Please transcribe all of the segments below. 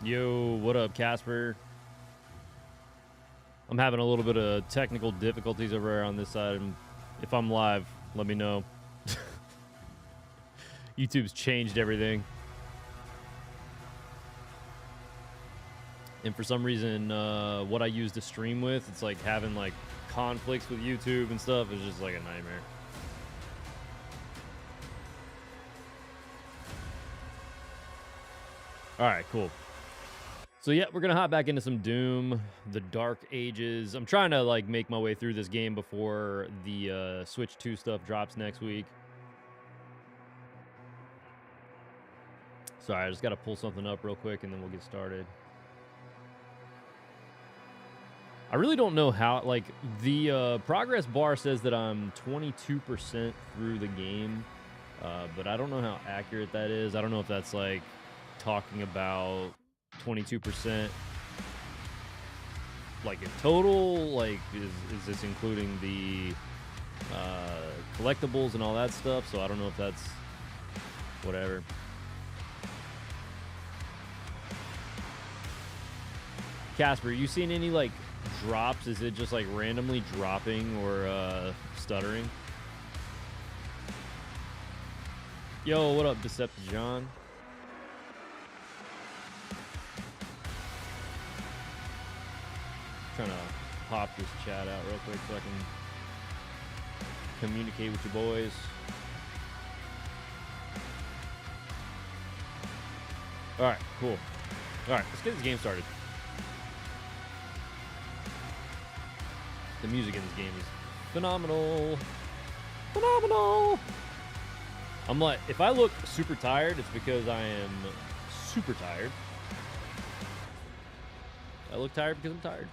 Yo, what up, Casper? I'm having a little bit of technical difficulties over here on this side. And if I'm live, let me know. YouTube's changed everything. And for some reason, what I use to stream with, it's like having like conflicts with YouTube and stuff is just like a nightmare. All right, cool. So yeah, we're gonna hop back into some Doom, the Dark Ages. I'm trying to like make my way through this game before the Switch 2 stuff drops next week. Sorry, I just gotta pull something up real quick and then we'll get started. I really don't know how, like, the progress bar says that I'm 22% through the game, but I don't know how accurate that is. I don't know if that's like talking about 22% like in total, like is this including the collectibles and all that stuff? So I don't know if that's whatever. Casper, you seen any like drops? Is it just like randomly dropping or stuttering? Yo, what up, Decepticon? Trying to pop this chat out real quick so I can communicate with you boys. All right, cool. All right, let's get this game started. The music in this game is phenomenal. Phenomenal. I'm like, if I look super tired, it's because I am super tired. I look tired because I'm tired.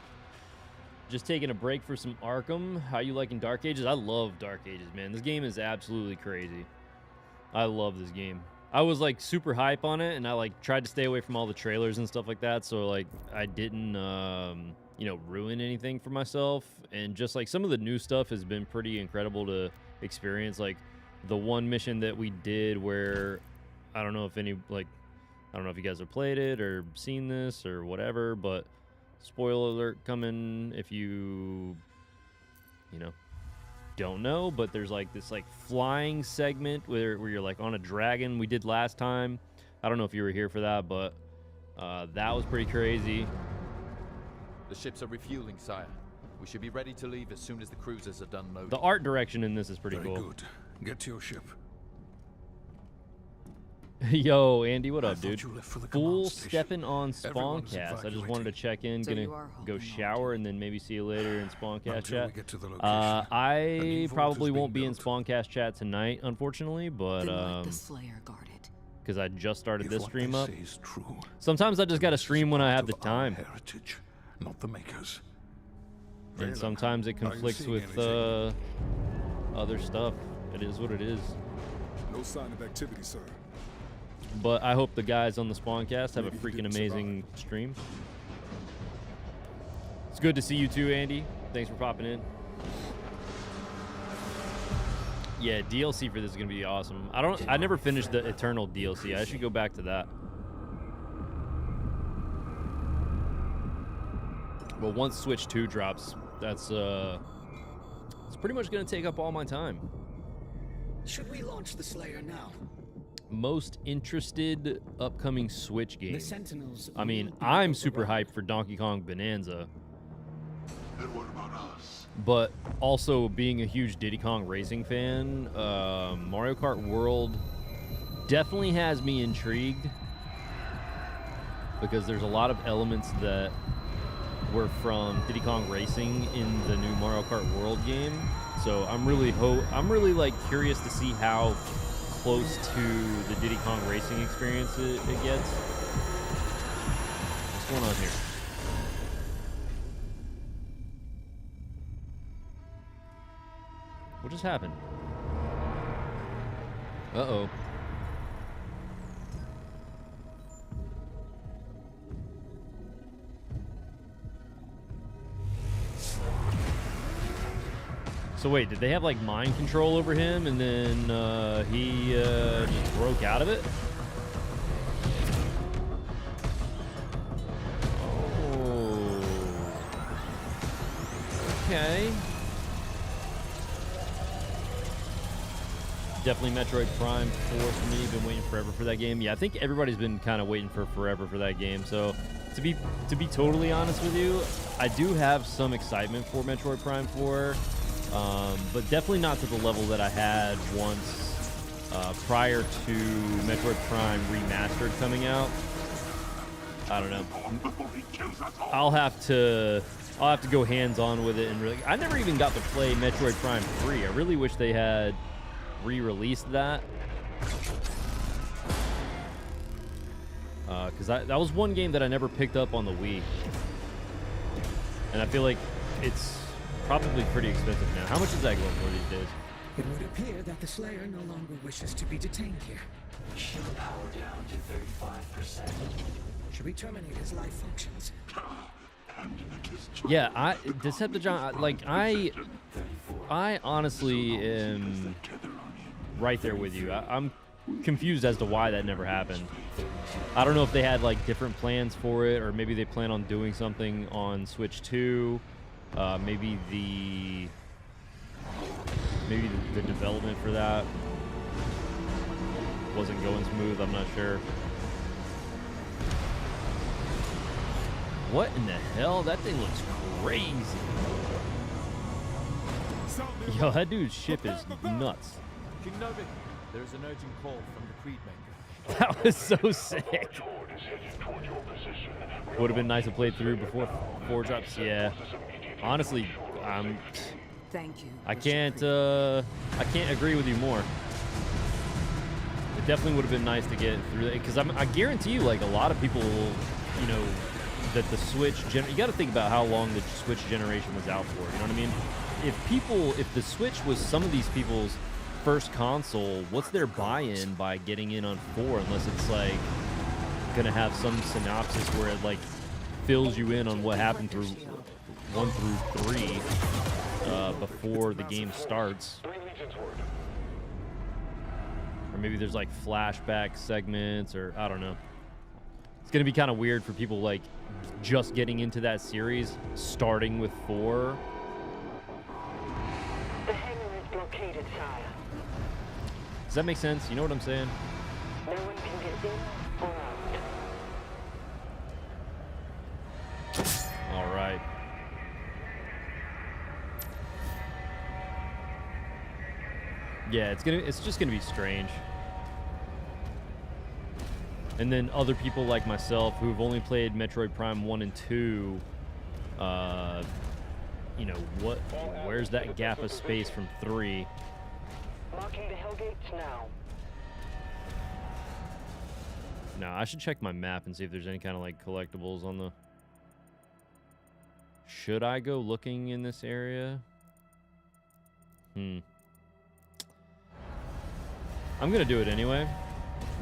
Just taking a break for some Arkham. How you liking Dark Ages? I love Dark Ages, man. This game is absolutely crazy. I love this game. I was like super hype on it, and I like tried to stay away from all the trailers and stuff like that, so like I didn't you know, ruin anything for myself. And just like some of the new stuff has been pretty incredible to experience. Like the one mission that we did where I don't know if any, like, I don't know if you guys have played it or seen this or whatever, but spoiler alert coming if you know, don't know, but there's like this like flying segment where you're like on a dragon we did last time. I don't know if you were here for that, but that was pretty crazy. The ships are refueling, sire. We should be ready to leave as soon as the cruisers are done loading. The art direction in this is pretty Very cool. good. Get to your ship. Yo, Andy, what I up, thought dude? you left for the Full command station. stepping on Everyone's Spawncast. I just wanted to evacuating. check in. So Gonna you are go holding shower and then maybe see you later in Spawncast Until we chat. get to the location. A I new vault probably is won't be being in built. Spawncast chat tonight, unfortunately, but Then let the Slayer guard it. because I just started If this what stream they up. say is true, Sometimes I just gotta this is stream when I part have the of our time, heritage, not the makers. and Raylan, sometimes it are you conflicts seeing with anything? other stuff. It is what it is. No sign of activity, sir. But I hope the guys on the Spawncast have a Maybe he freaking didn't amazing stream. It's good to see you too, Andy. Thanks for popping in. Yeah, DLC for this is gonna be awesome. I never finished the Eternal DLC. I should go back to that. But once Switch 2 drops, that's it's pretty much gonna take up all my time. Should we launch the Slayer now? Most interested upcoming Switch game. The Sentinels. I mean, will be I'm super overrun. hyped for Donkey Kong Bonanza, And what about us? but also being a huge Diddy Kong racing fan, Mario Kart World definitely has me intrigued because there's a lot of elements that were from Diddy Kong Racing in the new Mario Kart World game. So I'm really like curious to see how close to the Diddy Kong Racing experience it gets. What's going on here? What just happened? Uh-oh. So wait, did they have like mind control over him and then he just broke out of it? Okay. Definitely Metroid Prime 4 for me. Been waiting forever for that game. Yeah, I think everybody's been kind of waiting for forever for that game. So to be totally honest with you, I do have some excitement for Metroid Prime 4, but definitely not to the level that I had once prior to Metroid Prime Remastered coming out. I don't know. I'll have to go hands-on with it and really. I never even got to play Metroid Prime 3. I really wish they had re-released that, because that was one game that I never picked up on the Wii, and I feel like it's probably pretty expensive now. How much is that going for these days? It would appear that the Slayer no longer wishes to be detained here. Shield power down to 35%. Should we terminate his life functions? Yeah, Decepticon, like I honestly am right there with you. I'm confused as to why that never happened. I don't know if they had like different plans for it, or maybe they plan on doing something on Switch 2. Maybe the development for that wasn't going smooth. I'm not sure. What in the hell? That thing looks crazy. Yo, that dude's ship is nuts. King Novi, there is an urgent call from the Creed Maker. That was so sick. Would have been nice to play through before 4 drops. Yeah. Honestly, Thank you. I can't agree with you more. It definitely would have been nice to get through that, because I guarantee you, like, a lot of people, you know, that the Switch you got to think about how long the Switch generation was out for. You know what I mean? If the Switch was some of these people's first console, what's their buy-in by getting in on 4, unless it's like gonna have some synopsis where it like fills you in on what happened through 1 through 3 before the game starts. Or maybe there's like flashback segments, or I don't know. It's gonna be kind of weird for people like just getting into that series, starting with 4. The hangar is blockaded, sire. Does that make sense? You know what I'm saying? No one can get in or out. All right. Yeah, it's just gonna be strange. And then other people like myself who've only played Metroid Prime 1 and 2, you know, where's that gap of space from 3? Marking the Hellgates now. No, I should check my map and see if there's any kind of like collectibles on the... Should I go looking in this area? I'm gonna do it anyway,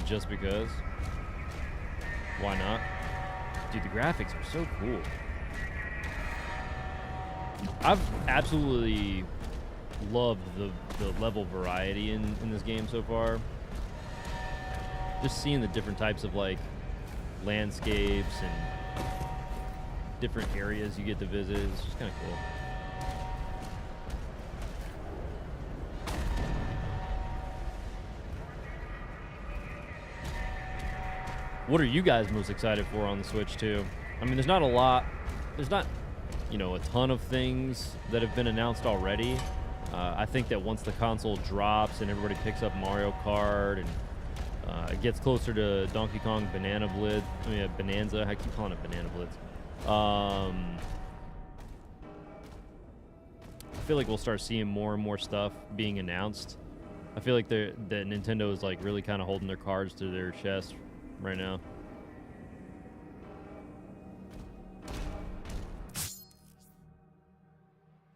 just because. Why not? Dude, the graphics are so cool. I've absolutely loved the level variety in this game so far. Just seeing the different types of like landscapes and different areas you get to visit, it's just kind of cool. What are you guys most excited for on the Switch 2? I mean, there's not a lot. There's not, you know, a ton of things that have been announced already. I think that once the console drops and everybody picks up Mario Kart and it gets closer to Donkey Kong Bonanza. I keep calling it Banana Blitz. I feel like we'll start seeing more and more stuff being announced. I feel like that Nintendo is like really kind of holding their cards to their chest right now.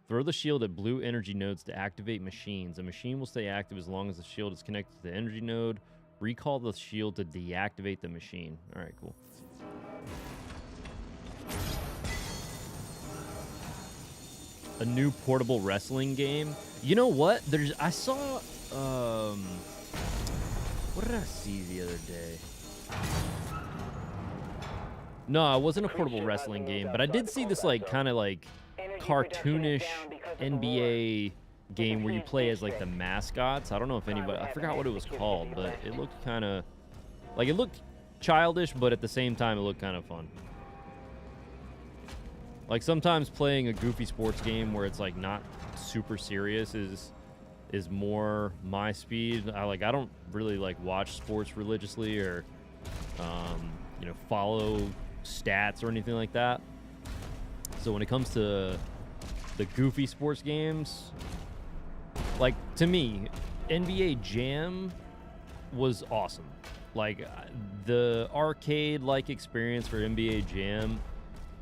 Throw the shield at blue energy nodes to activate machines. A machine will stay active as long as the shield is connected to the energy node. Recall the shield to deactivate the machine. All right, cool. A new portable wrestling game. You know what? I saw what did I see the other day? No, it wasn't a portable wrestling game, but I did see this like kind of like cartoonish NBA game where you play as like the mascots. I don't know if anybody, I forgot what it was called, but it looked kind of like, it looked childish, but at the same time it looked kind of fun. Like sometimes playing a goofy sports game where it's like not super serious is more my speed. I don't really like watch sports religiously or you know, follow stats or anything like that. So when it comes to the goofy sports games, like to me, NBA Jam was awesome. Like the arcade-like experience for NBA Jam,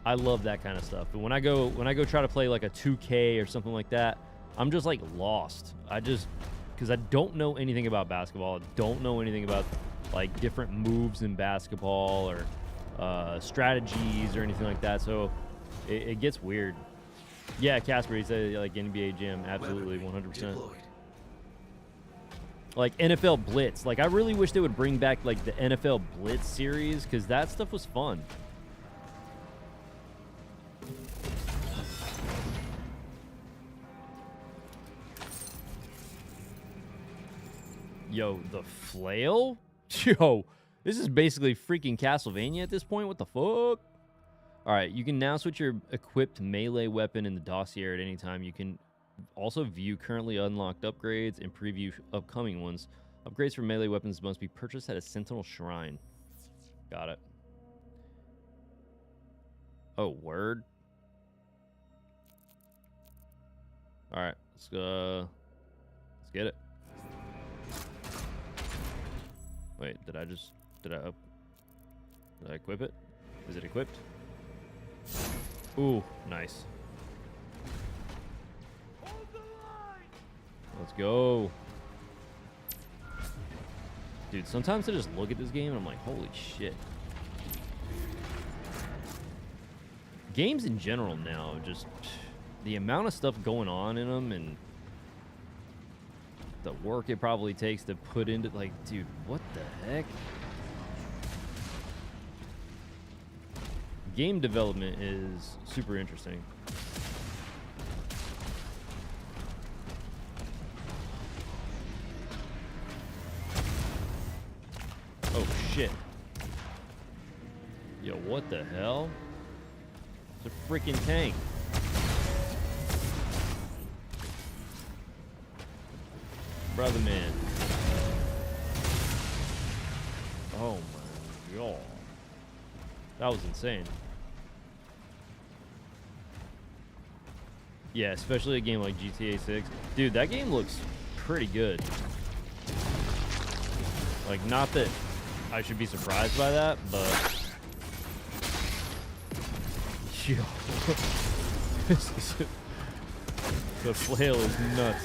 I love that kind of stuff. But when I go try to play like a 2K or something like that, I'm just like lost. Because I don't know anything about basketball. I don't know anything about like different moves in basketball or strategies or anything like that. So it gets weird. Yeah, Casper, he said like NBA Jam, absolutely, 100%. Like NFL Blitz. Like I really wish they would bring back like the NFL Blitz series because that stuff was fun. Yo, the flail? Yo, this is basically freaking Castlevania at this point. What the fuck? All right, you can now switch your equipped melee weapon in the dossier at any time. You can also view currently unlocked upgrades and preview upcoming ones. Upgrades for melee weapons must be purchased at a Sentinel Shrine. Got it. Oh, word. All right, let's get it. Wait, did I equip it? Is it equipped? Ooh, nice. Let's go. Dude, sometimes I just look at this game and I'm like, holy shit. Games in general now, just the amount of stuff going on in them and the work it probably takes to put into, like, dude, what the heck? Game development is super interesting. Oh shit. Yo, what the hell? It's a freaking tank. Brother man. Oh my god. That was insane. Yeah, especially a game like GTA 6. Dude, that game looks pretty good. Like, not that I should be surprised by that, but... Yo. The flail is nuts.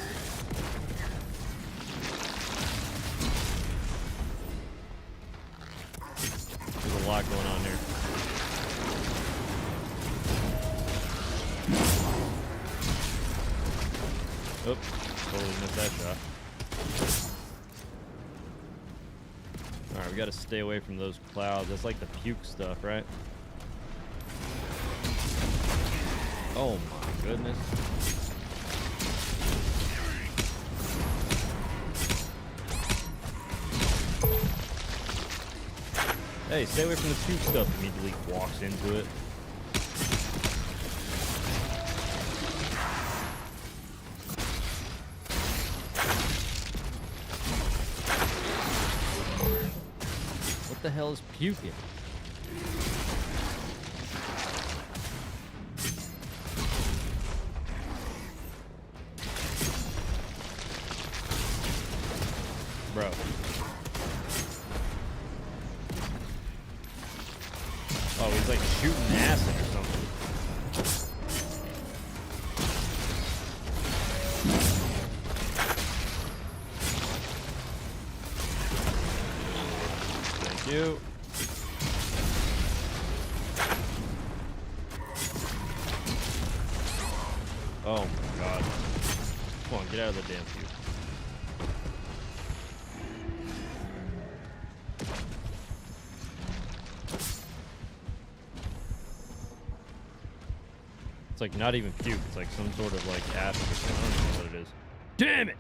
There's a lot going on here. Oops, totally missed that shot. Alright, we gotta stay away from those clouds. That's like the puke stuff, right? Oh my goodness. Hey, stay away from the puke stuff. Immediately walks into it. What the hell is puking? Bro. Oh, he's like shooting acid or something. Thank you. Oh my god. Come on, get out of the damn puke. It's like not even puke. It's like some sort of like acid or something. I don't know what it is. Damn it!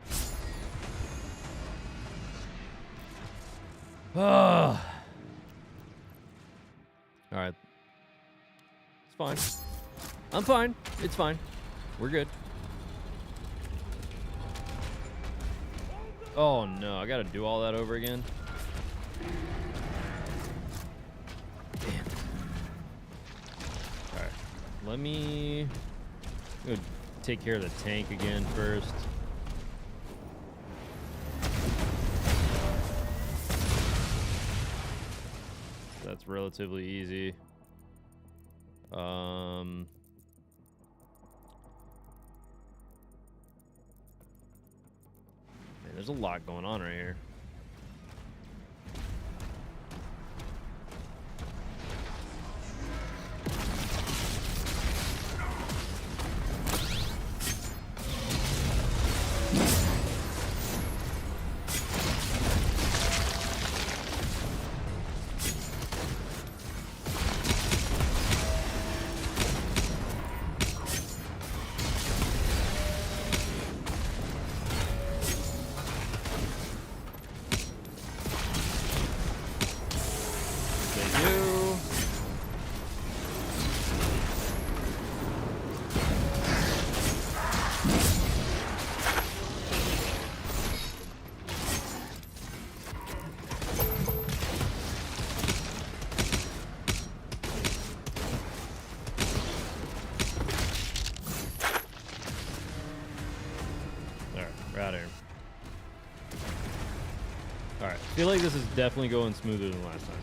All right. It's fine. I'm fine. It's fine. We're good. Oh no, I gotta do all that over again. Damn. Alright. Let me go take care of the tank again first. That's relatively easy. Man, there's a lot going on right here. Alright, I feel like this is definitely going smoother than last time.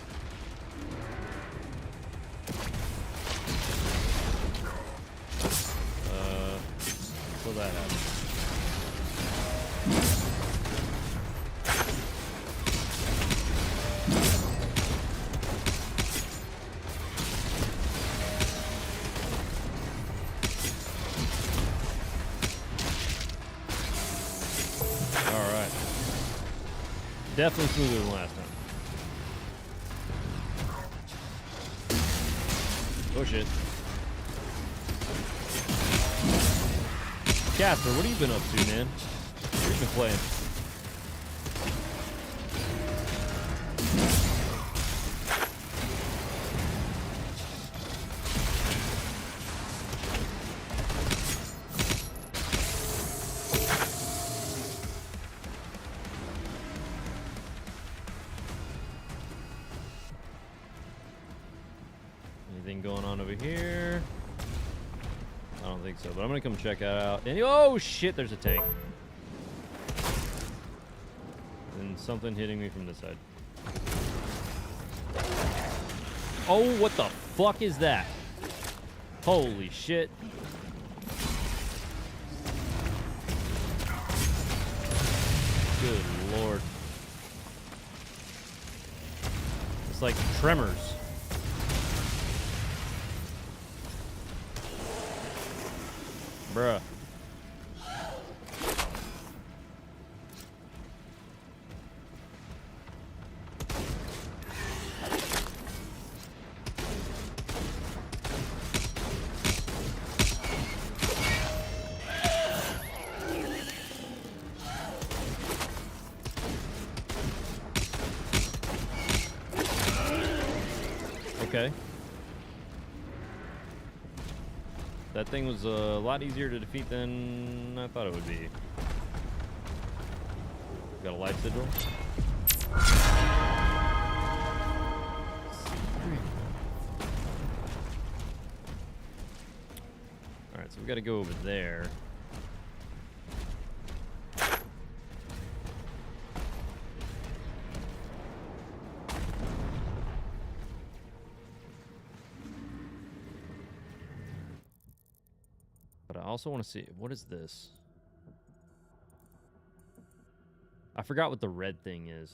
So that happened. Alright. Definitely smoother than last time. Oh shit. Casper, what have you been up to, man? What have you been playing? Anything going on over here? I don't think so, but I'm gonna come check that out. And oh shit, there's a tank. And something hitting me from this side. Oh, what the fuck is that? Holy shit. Good lord. It's like tremors. Bruh. Okay. That thing was a lot easier to defeat than I thought it would be. Got a life sigil. Alright, so we gotta go over there. But I also want to see, what is this? I forgot what the red thing is.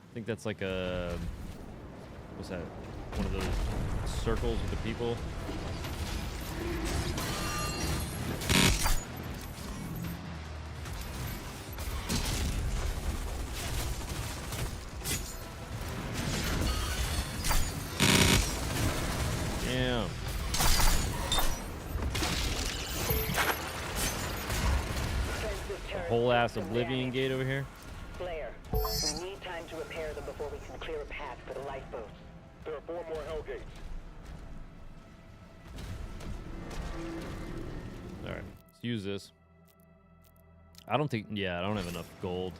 I think that's like a, what's that? One of those circles with the people. Damn. Whole ass Oblivion Gate over here. Slayer, we need time to repair them before we can clear a path for the lifeboats. There are 4 more Hellgates. All right, let's use this. I don't think. Yeah, I don't have enough gold.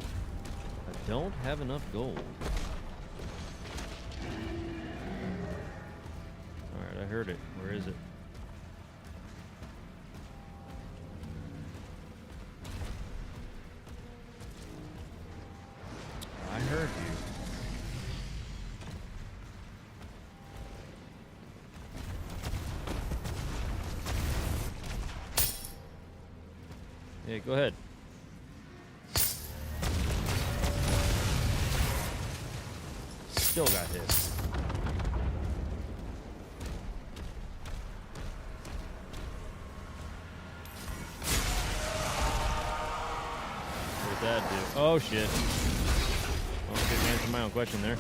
I don't have enough gold. All right, I heard it. Where is it? I heard you. Yeah, go ahead. Still got hit. What did that do? Oh shit. Well, I couldn't answer my own question there.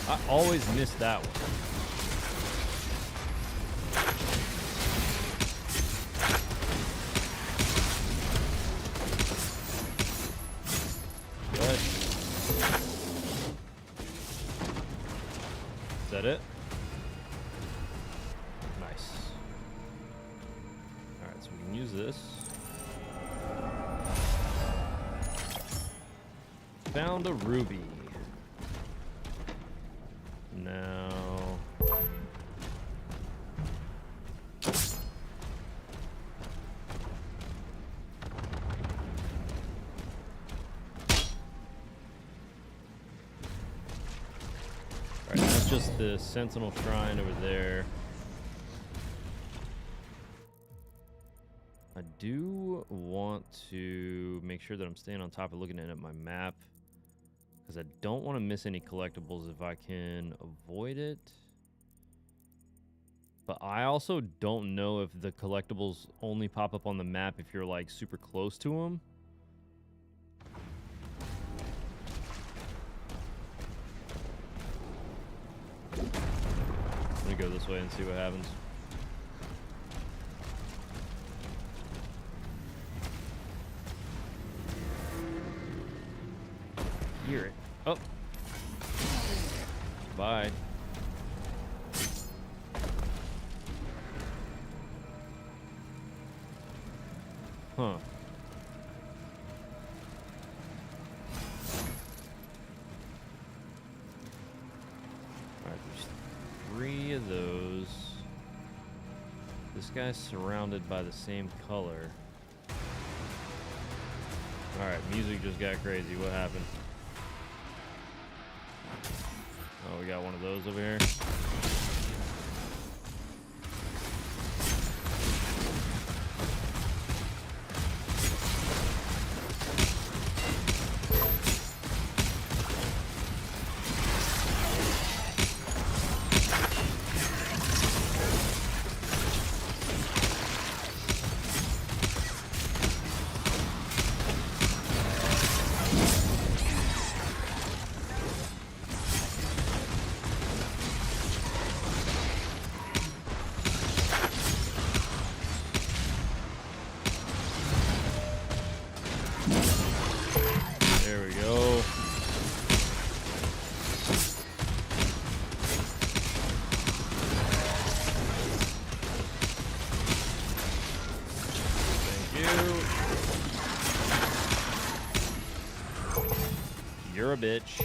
I always miss that one. Good. Is that it? Nice. Alright, so we can use this. Found a ruby. Now, alright, that's just the Sentinel Shrine over there. I do want to make sure that I'm staying on top of looking at my map, because I don't want to miss any collectibles if I can avoid it. But I also don't know if the collectibles only pop up on the map if you're like super close to them. Let me go this way and see what happens. Hear it. Oh. Bye. Huh. Alright, there's 3 of those. This guy's surrounded by the same color. Alright, music just got crazy. What happened? Oh, we got one of those over here. There we go. Thank you. You're a bitch.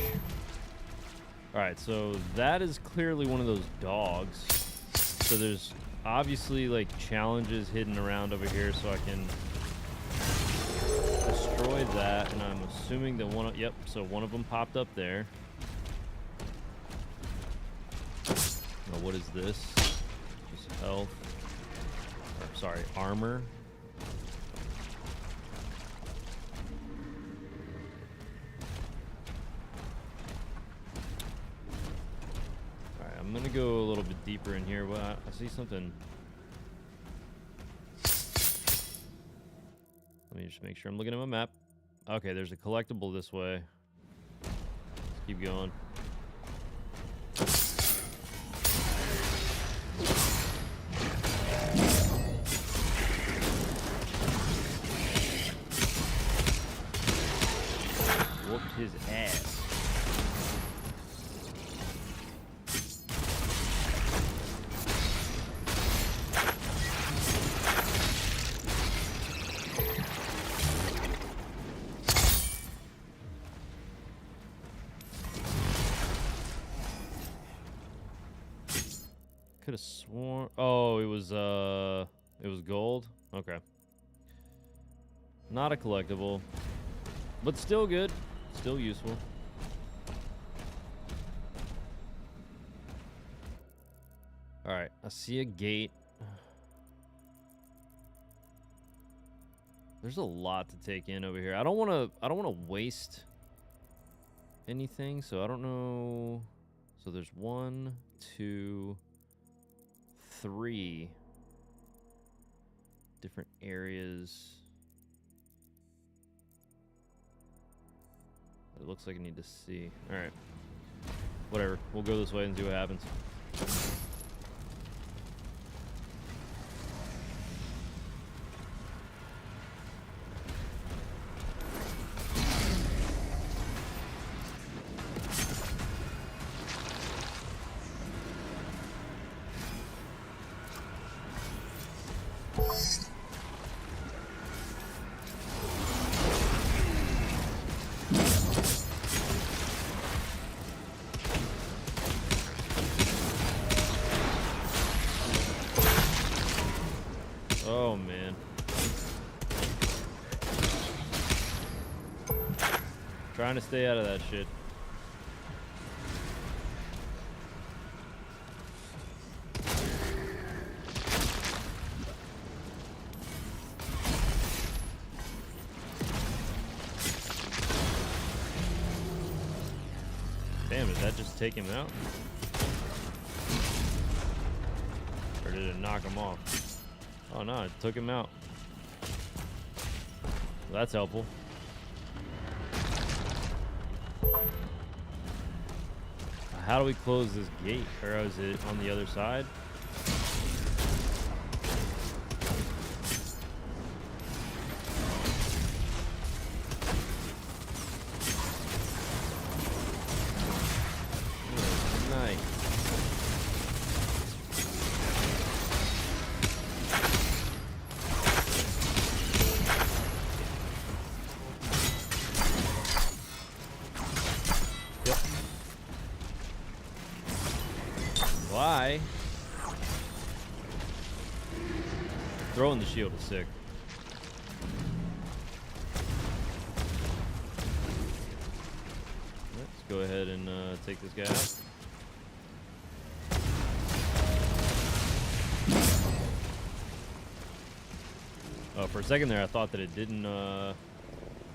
Alright, so that is clearly one of those dogs. So there's obviously like challenges hidden around over here, so I can destroy that. And I'm assuming that one. Yep. So one of them popped up there. Now what is this? Just health. Or, sorry, armor. I'm gonna go a little bit deeper in here. Well, I see something. Let me just make sure I'm looking at my map. Okay, there's a collectible this way. Let's keep going. Whooped his ass. Could have sworn. Oh, it was gold. Okay. Not a collectible, but still good, still useful. All right, I see a gate. There's a lot to take in over here. I don't want to waste anything, so I don't know. So there's 1, 2, 3 different areas. It looks like I need to see. All right, whatever. We'll go this way and see what happens. Oh, man. Trying to stay out of that shit. Damn, did that just take him out? Or did it knock him off? Oh no, it took him out. Well, that's helpful. How do we close this gate? Or is it on the other side? Nice. Why? Throwing the shield is sick. Let's go ahead and take this guy out. Oh, for a second there, I thought that it didn't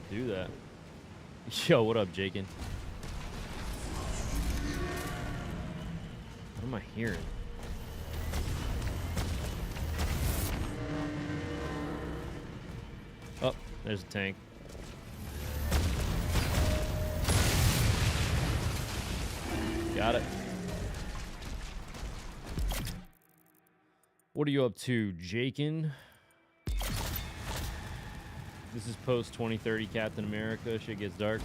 do that. Yo, what up, Jakin? What am I hearing? Oh, there's a tank. Got it. What are you up to, Jakin? This is post 2030 Captain America. Shit gets dark.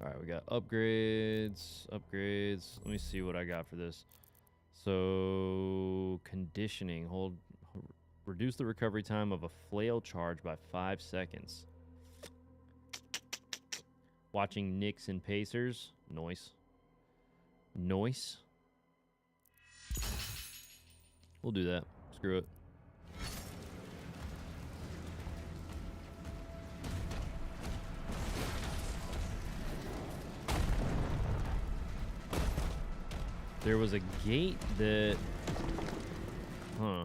Alright, we got upgrades. Let me see what I got for this. So, conditioning. Reduce the recovery time of a flail charge by 5 seconds. Watching Knicks and Pacers. Noise. Noise. We'll do that. Screw it. There was a gate that... Huh.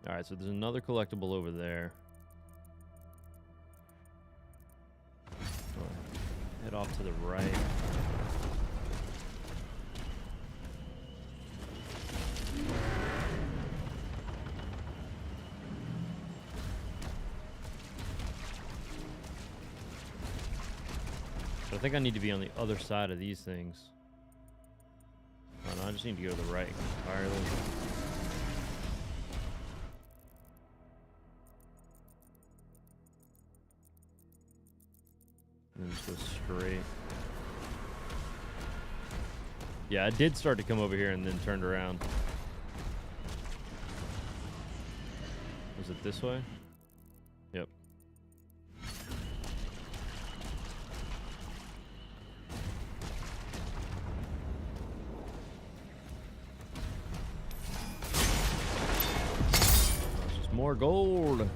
Alright, so there's another collectible over there. Head off to the right. I think I need to be on the other side of these things. Oh, no, I just need to go to the right entirely. And then just go straight. Yeah, I did start to come over here and then turned around. Was it this way? Yep. More gold.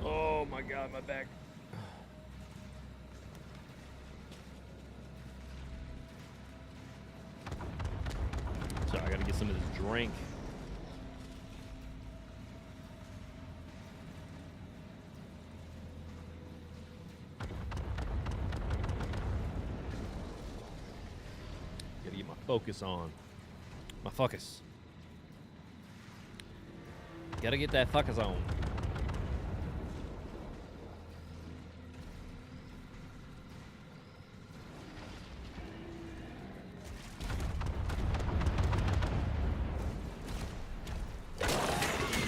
Oh my god, my back. So I gotta get some of this drink. Gotta get my focus on. My focus. Gotta get that focus on.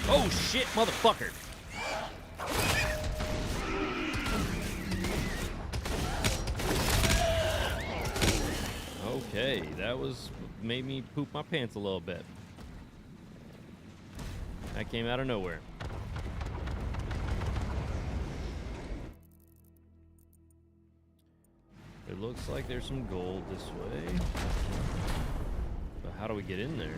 Oh shit, motherfucker. Okay, that was made me poop my pants a little bit. That came out of nowhere. It looks like there's some gold this way. But how do we get in there?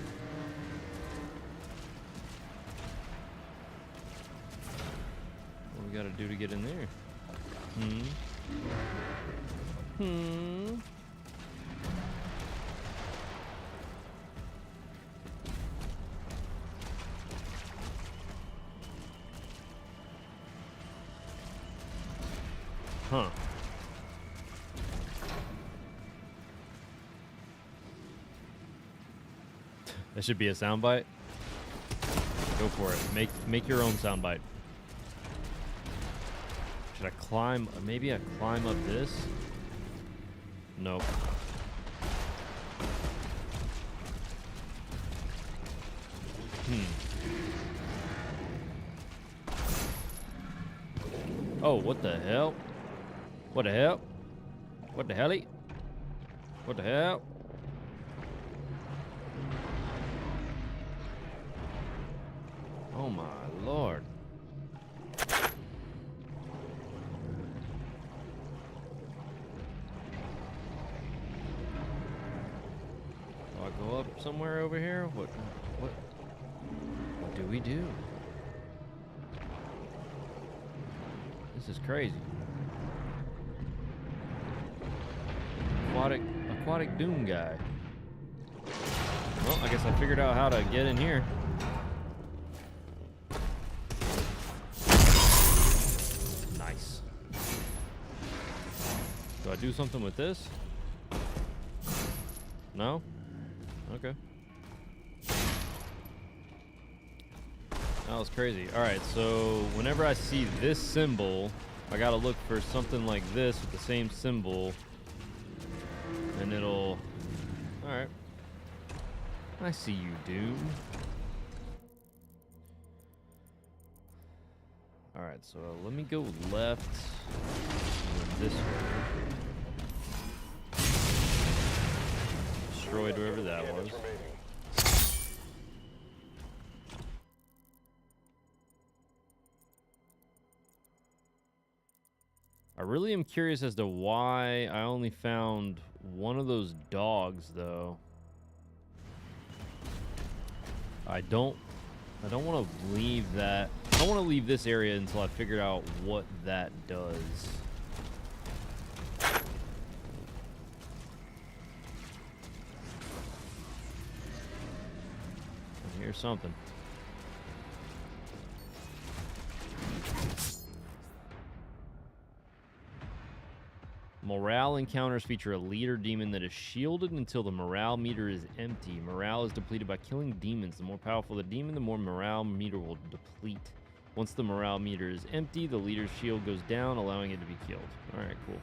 What do we gotta do to get in there? Huh. That should be a soundbite. Go for it. Make your own soundbite. Should I climb? Maybe I climb up this? Nope. Oh, what the hell? What the hell? What the helly? What the hell? Oh my lord. Do I go up somewhere over here? What do we do? This is crazy. Aquatic Doom guy. Well, I guess I figured out how to get in here. Nice. Do I do something with this? No? Okay. That was crazy. Alright, so whenever I see this symbol, I gotta look for something like this with the same symbol. And it'll... Alright. I see you, Doom. Alright, so let me go left. This way. Destroyed wherever that was. I really am curious as to why I only found one of those dogs, though. I don't want to leave that. I don't want to leave this area until I figured out what that does. I hear something. Morale encounters feature a leader demon that is shielded until the morale meter is empty. Morale is depleted by killing demons. The more powerful the demon, the more morale meter will deplete. Once the morale meter is empty, the leader's shield goes down, allowing it to be killed. All right, cool.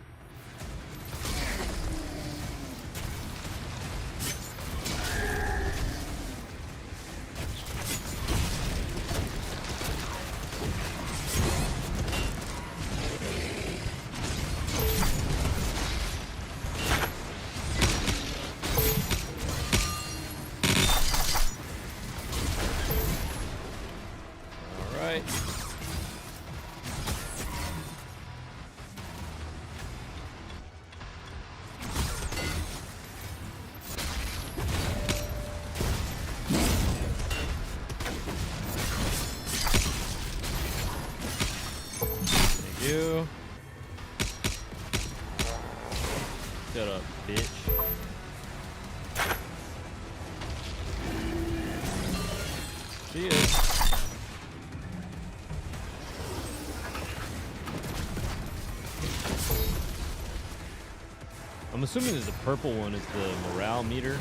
You. Shut up, bitch. She is. I'm assuming that the purple one is the morale meter.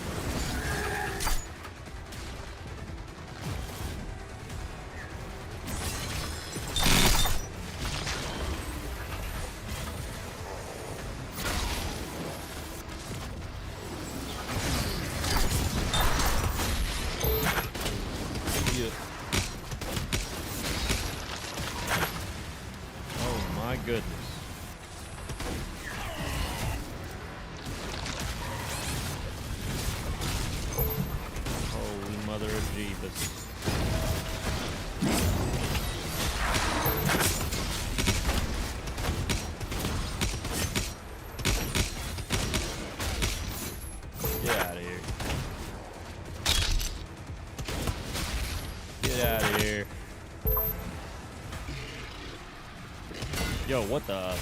Goodness. Holy mother of Jeebus. Get out of here. Get out of here. Yo, what the?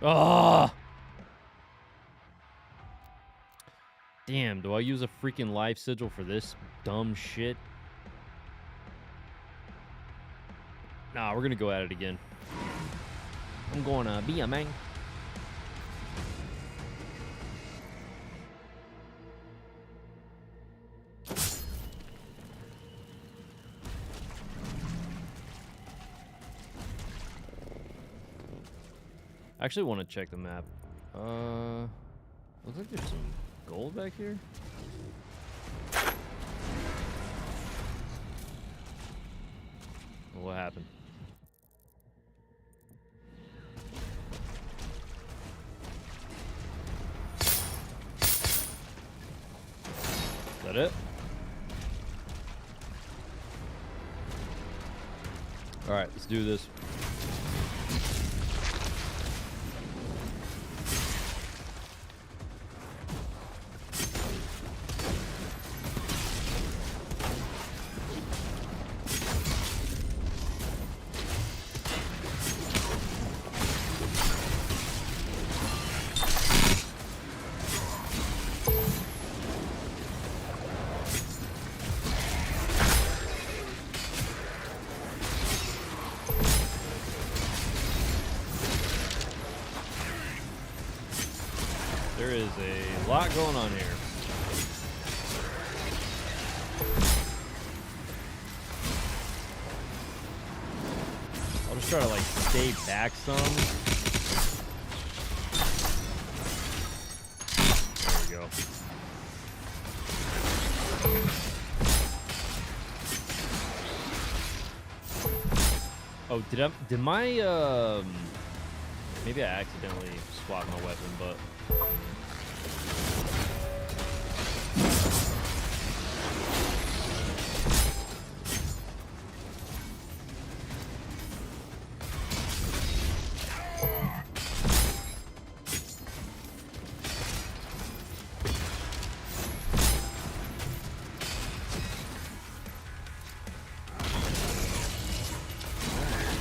Ah! Damn, do I use a freaking life sigil for this dumb shit? Nah, we're gonna go at it again. I'm gonna be a man. I actually want to check the map. Looks like there's some gold back here. What happened? Is that it? All right, let's do this. There is a lot going on here. I'll just try to like stay back some. There we go. Oh, did my maybe I accidentally swapped my weapon, but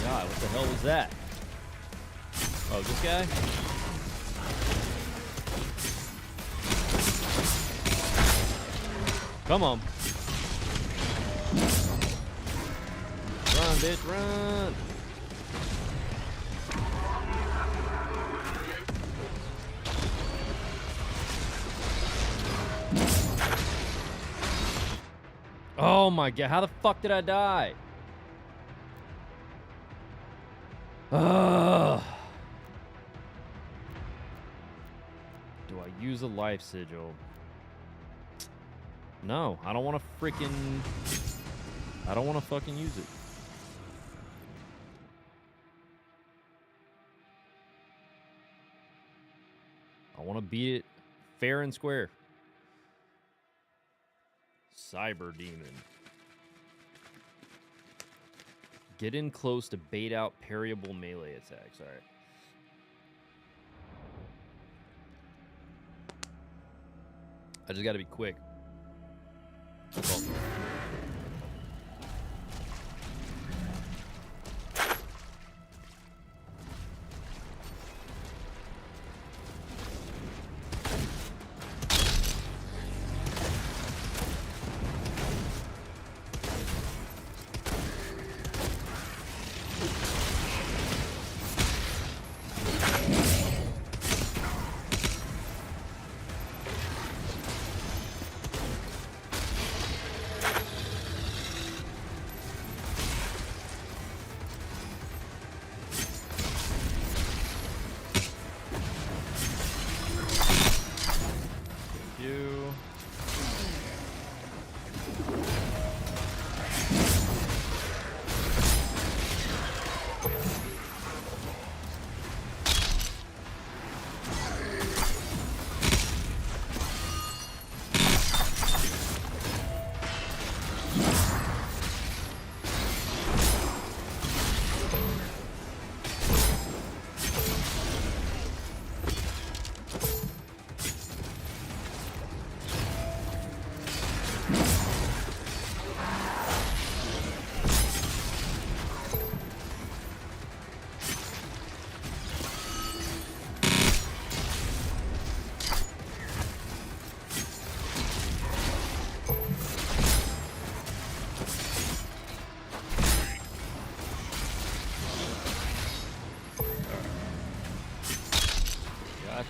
God, what the hell was that? Oh, this guy? Come on. Run, bitch, run. Oh my God, how the fuck did I die? Ugh. Do I use a life sigil? No, I don't want to freaking... I don't want to fucking use it. I want to beat it fair and square. Cyber Demon. Get in close to bait out parryable melee attacks. All right. I just got to be quick. That's all.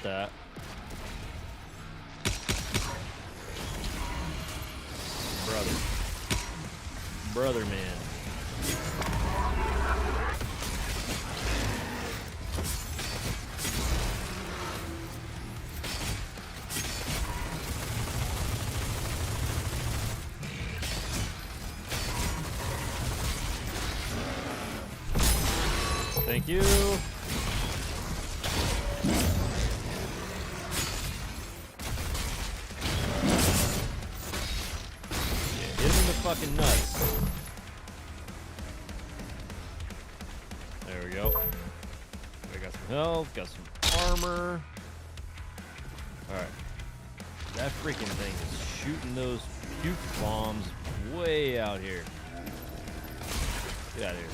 That. Brother man. Thank you. Fucking nuts. There we go. I got some health, got some armor. Alright. That freaking thing is shooting those puke bombs way out here. Get out of here.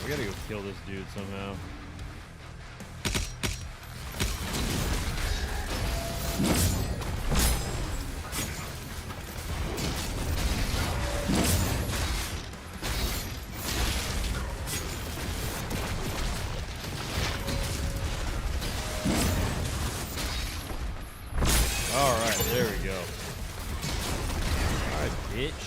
We gotta go kill this dude somehow. All right, there we go. All right, bitch.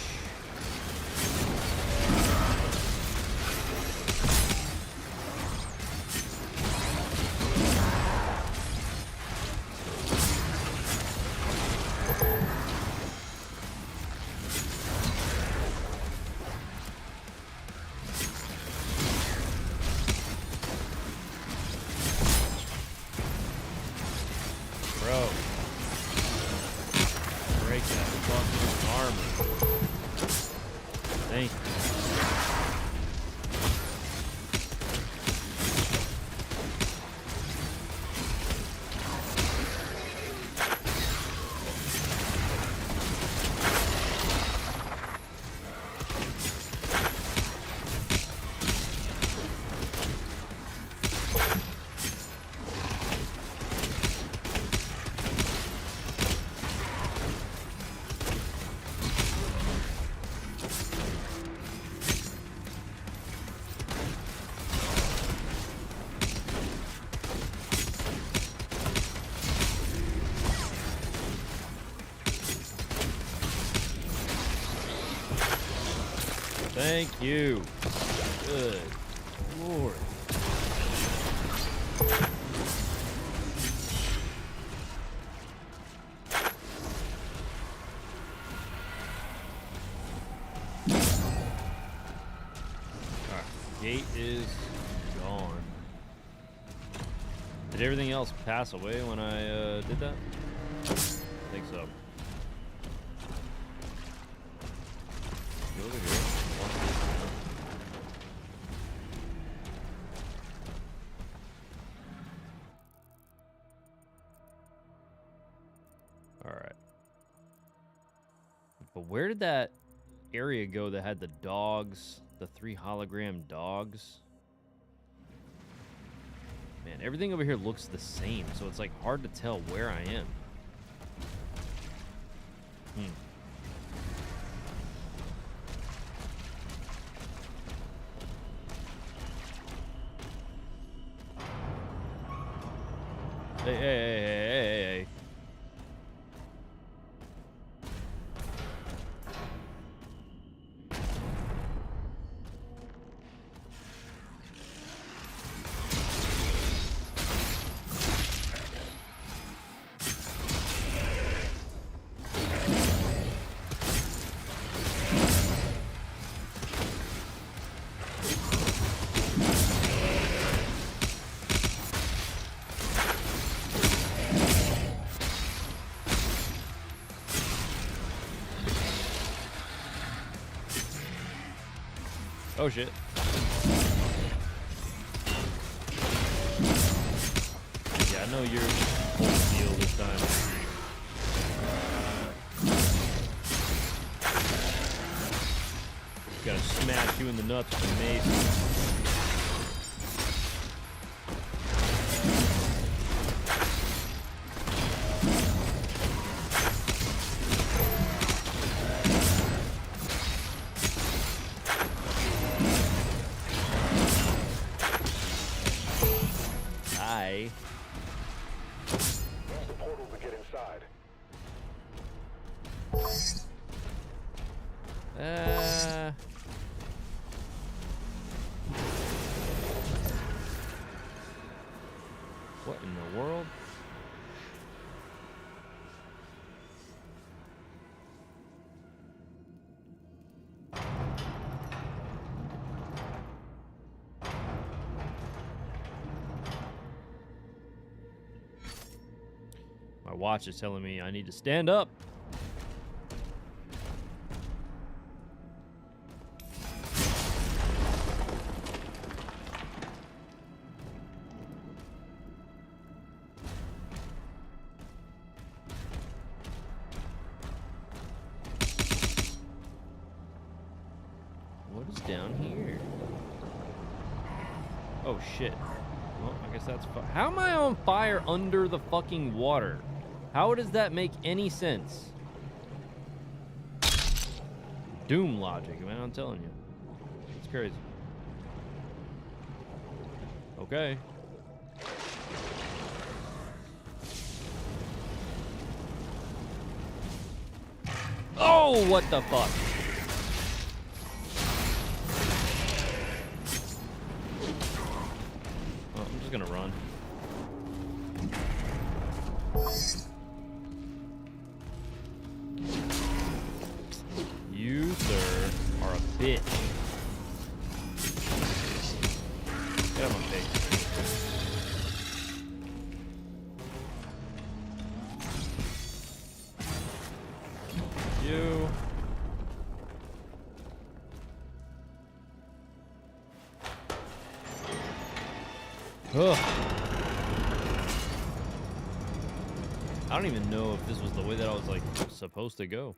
Bro. Break that fucking armor. Thank you. Thank you. Good Lord. Alright, gate is gone. Did everything else pass away when I did that? I think so. Go over here. Alright. But where did that area go that had the dogs, the 3 hologram dogs? Man, everything over here looks the same, so it's like hard to tell where I am. Hey. Oh shit. Yeah, I know you're full steel this time. Gotta smash you in the nuts with a mace. Use the portal to get inside. What in the world? My watch is telling me I need to stand up. What is down here? Oh shit. Well, I guess that's fine. How am I on fire under the fucking water? How does that make any sense? Doom logic, man. I'm telling you, it's crazy. Okay. Oh, what the fuck? Oh, I'm just gonna run. You, sir, are a bitch. Get out of my face. You. Ugh. I don't even know if this was the way that I was like supposed to go.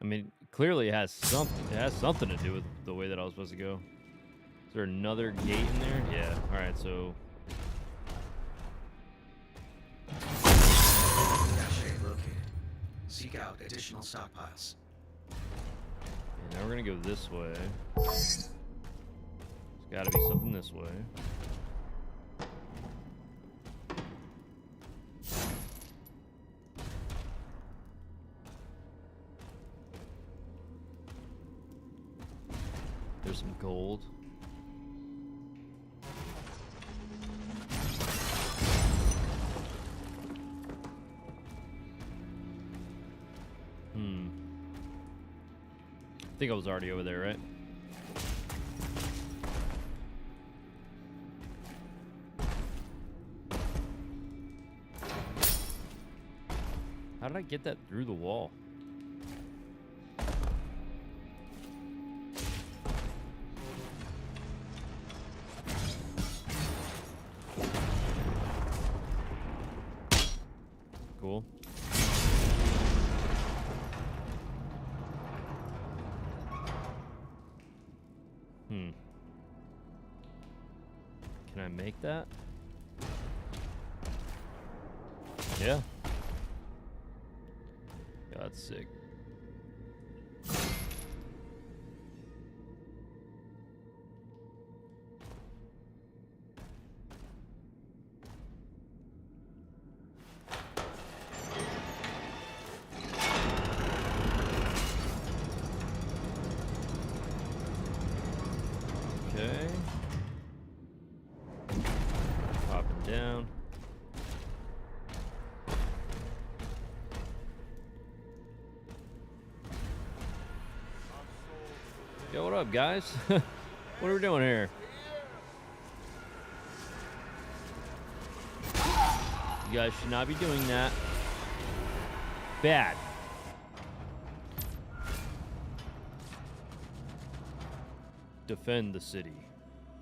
I mean, clearly it has something to do with the way that I was supposed to go. Is there another gate in there? Yeah. All right, so Cache located. Seek out additional stockpiles. and now we're gonna go this way. There's gotta be something this way. There's some gold. I think I was already over there, right? How did I get that through the wall? Cool. Can I make that? Yeah. Yeah, that's sick. Okay. Popping down. Yo, what up, guys? What are we doing here? You guys should not be doing that. Bad. Defend the city.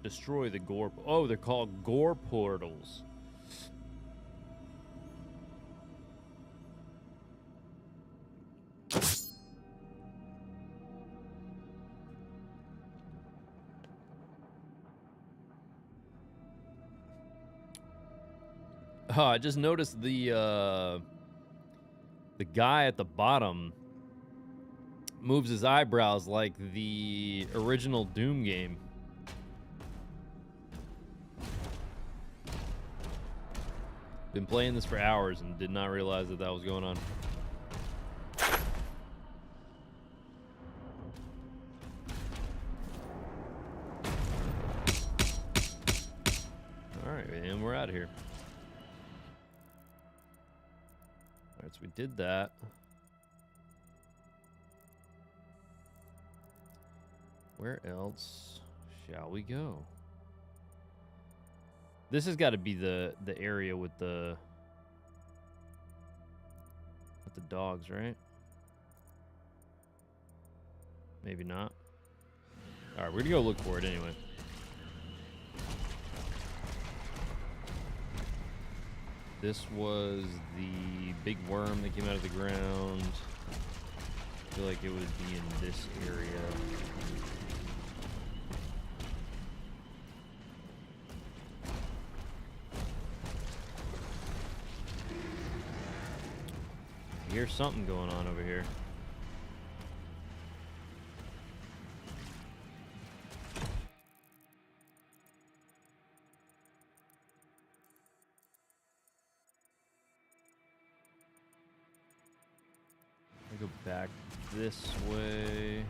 Destroy the gore. Oh, they're called gore portals. Oh, I just noticed the guy at the bottom moves his eyebrows like the original Doom game. Been playing this for hours and did not realize that was going on. All right, and we're out of here. All right, so we did that. Where else shall we go? This has got to be the area with the dogs, right? Maybe not. All right, we're gonna go look for it anyway. This was the big worm that came out of the ground. I feel like it would be in this area. hear something going on over here. I go back this way.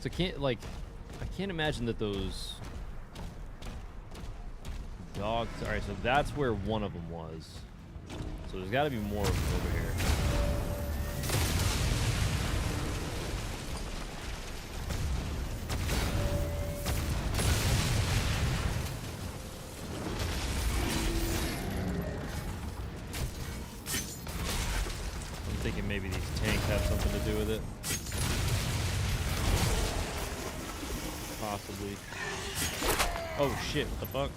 So I can't imagine that those dogs. All right, so that's where one of them was. So there's got to be more of them over here. I'm thinking maybe these tanks have something to do with it. Possibly. Oh shit, what the fuck?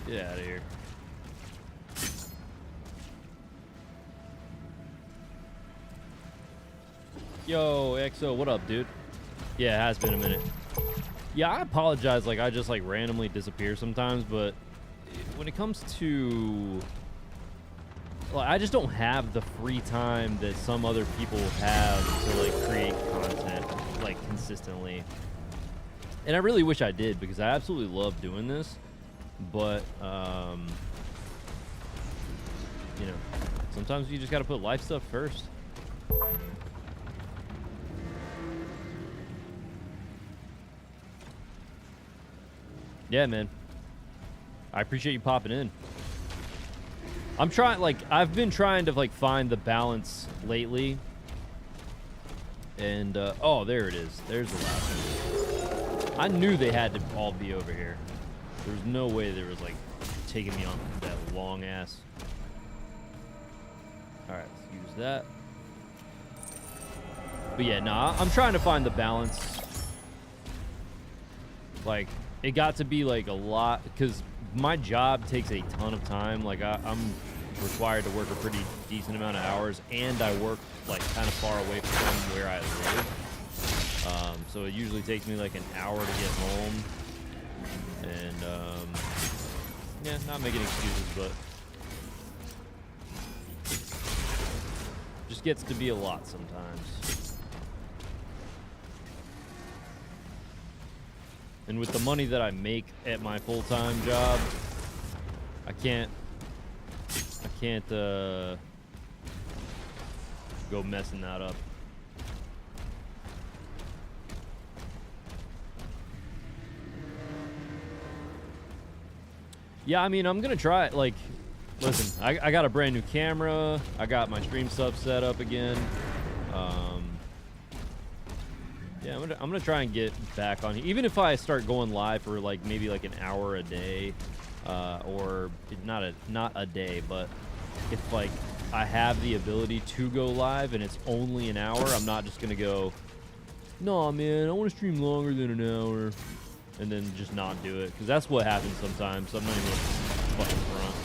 Get out of here. Yo, XO, what up, dude? Yeah, it has been a minute. Yeah, I apologize, like, I just, like, randomly disappear sometimes, but when it comes to... Like, I just don't have the free time that some other people have to, like, create content, like, consistently. And I really wish I did, because I absolutely love doing this, but, you know, sometimes you just gotta put life stuff first. Yeah, man. I appreciate you popping in. I'm trying, like, I've been trying to, like, find the balance lately. And, oh, there it is. There's the last one. I knew they had to all be over here. There's no way there was, like, taking me on that long ass. Alright, let's use that. But yeah, nah, I'm trying to find the balance. Like, it got to be like a lot, because my job takes a ton of time. Like, I'm required to work a pretty decent amount of hours, and I work like kind of far away from where I live. So it usually takes me like an hour to get home. And yeah, not making excuses, but just gets to be a lot sometimes. And with the money that I make at my full-time job, I can't go messing that up. Yeah, I mean, I'm gonna try it. Like, listen, I got a brand new camera. I got my stream stuff set up again. Yeah, I'm gonna try and get back on. Even if I start going live for like maybe like an hour a day, or not a day, but if like I have the ability to go live and it's only an hour, I'm not just gonna go, nah, man, I want to stream longer than an hour, and then just not do it, because that's what happens sometimes. So I'm not even fucking front.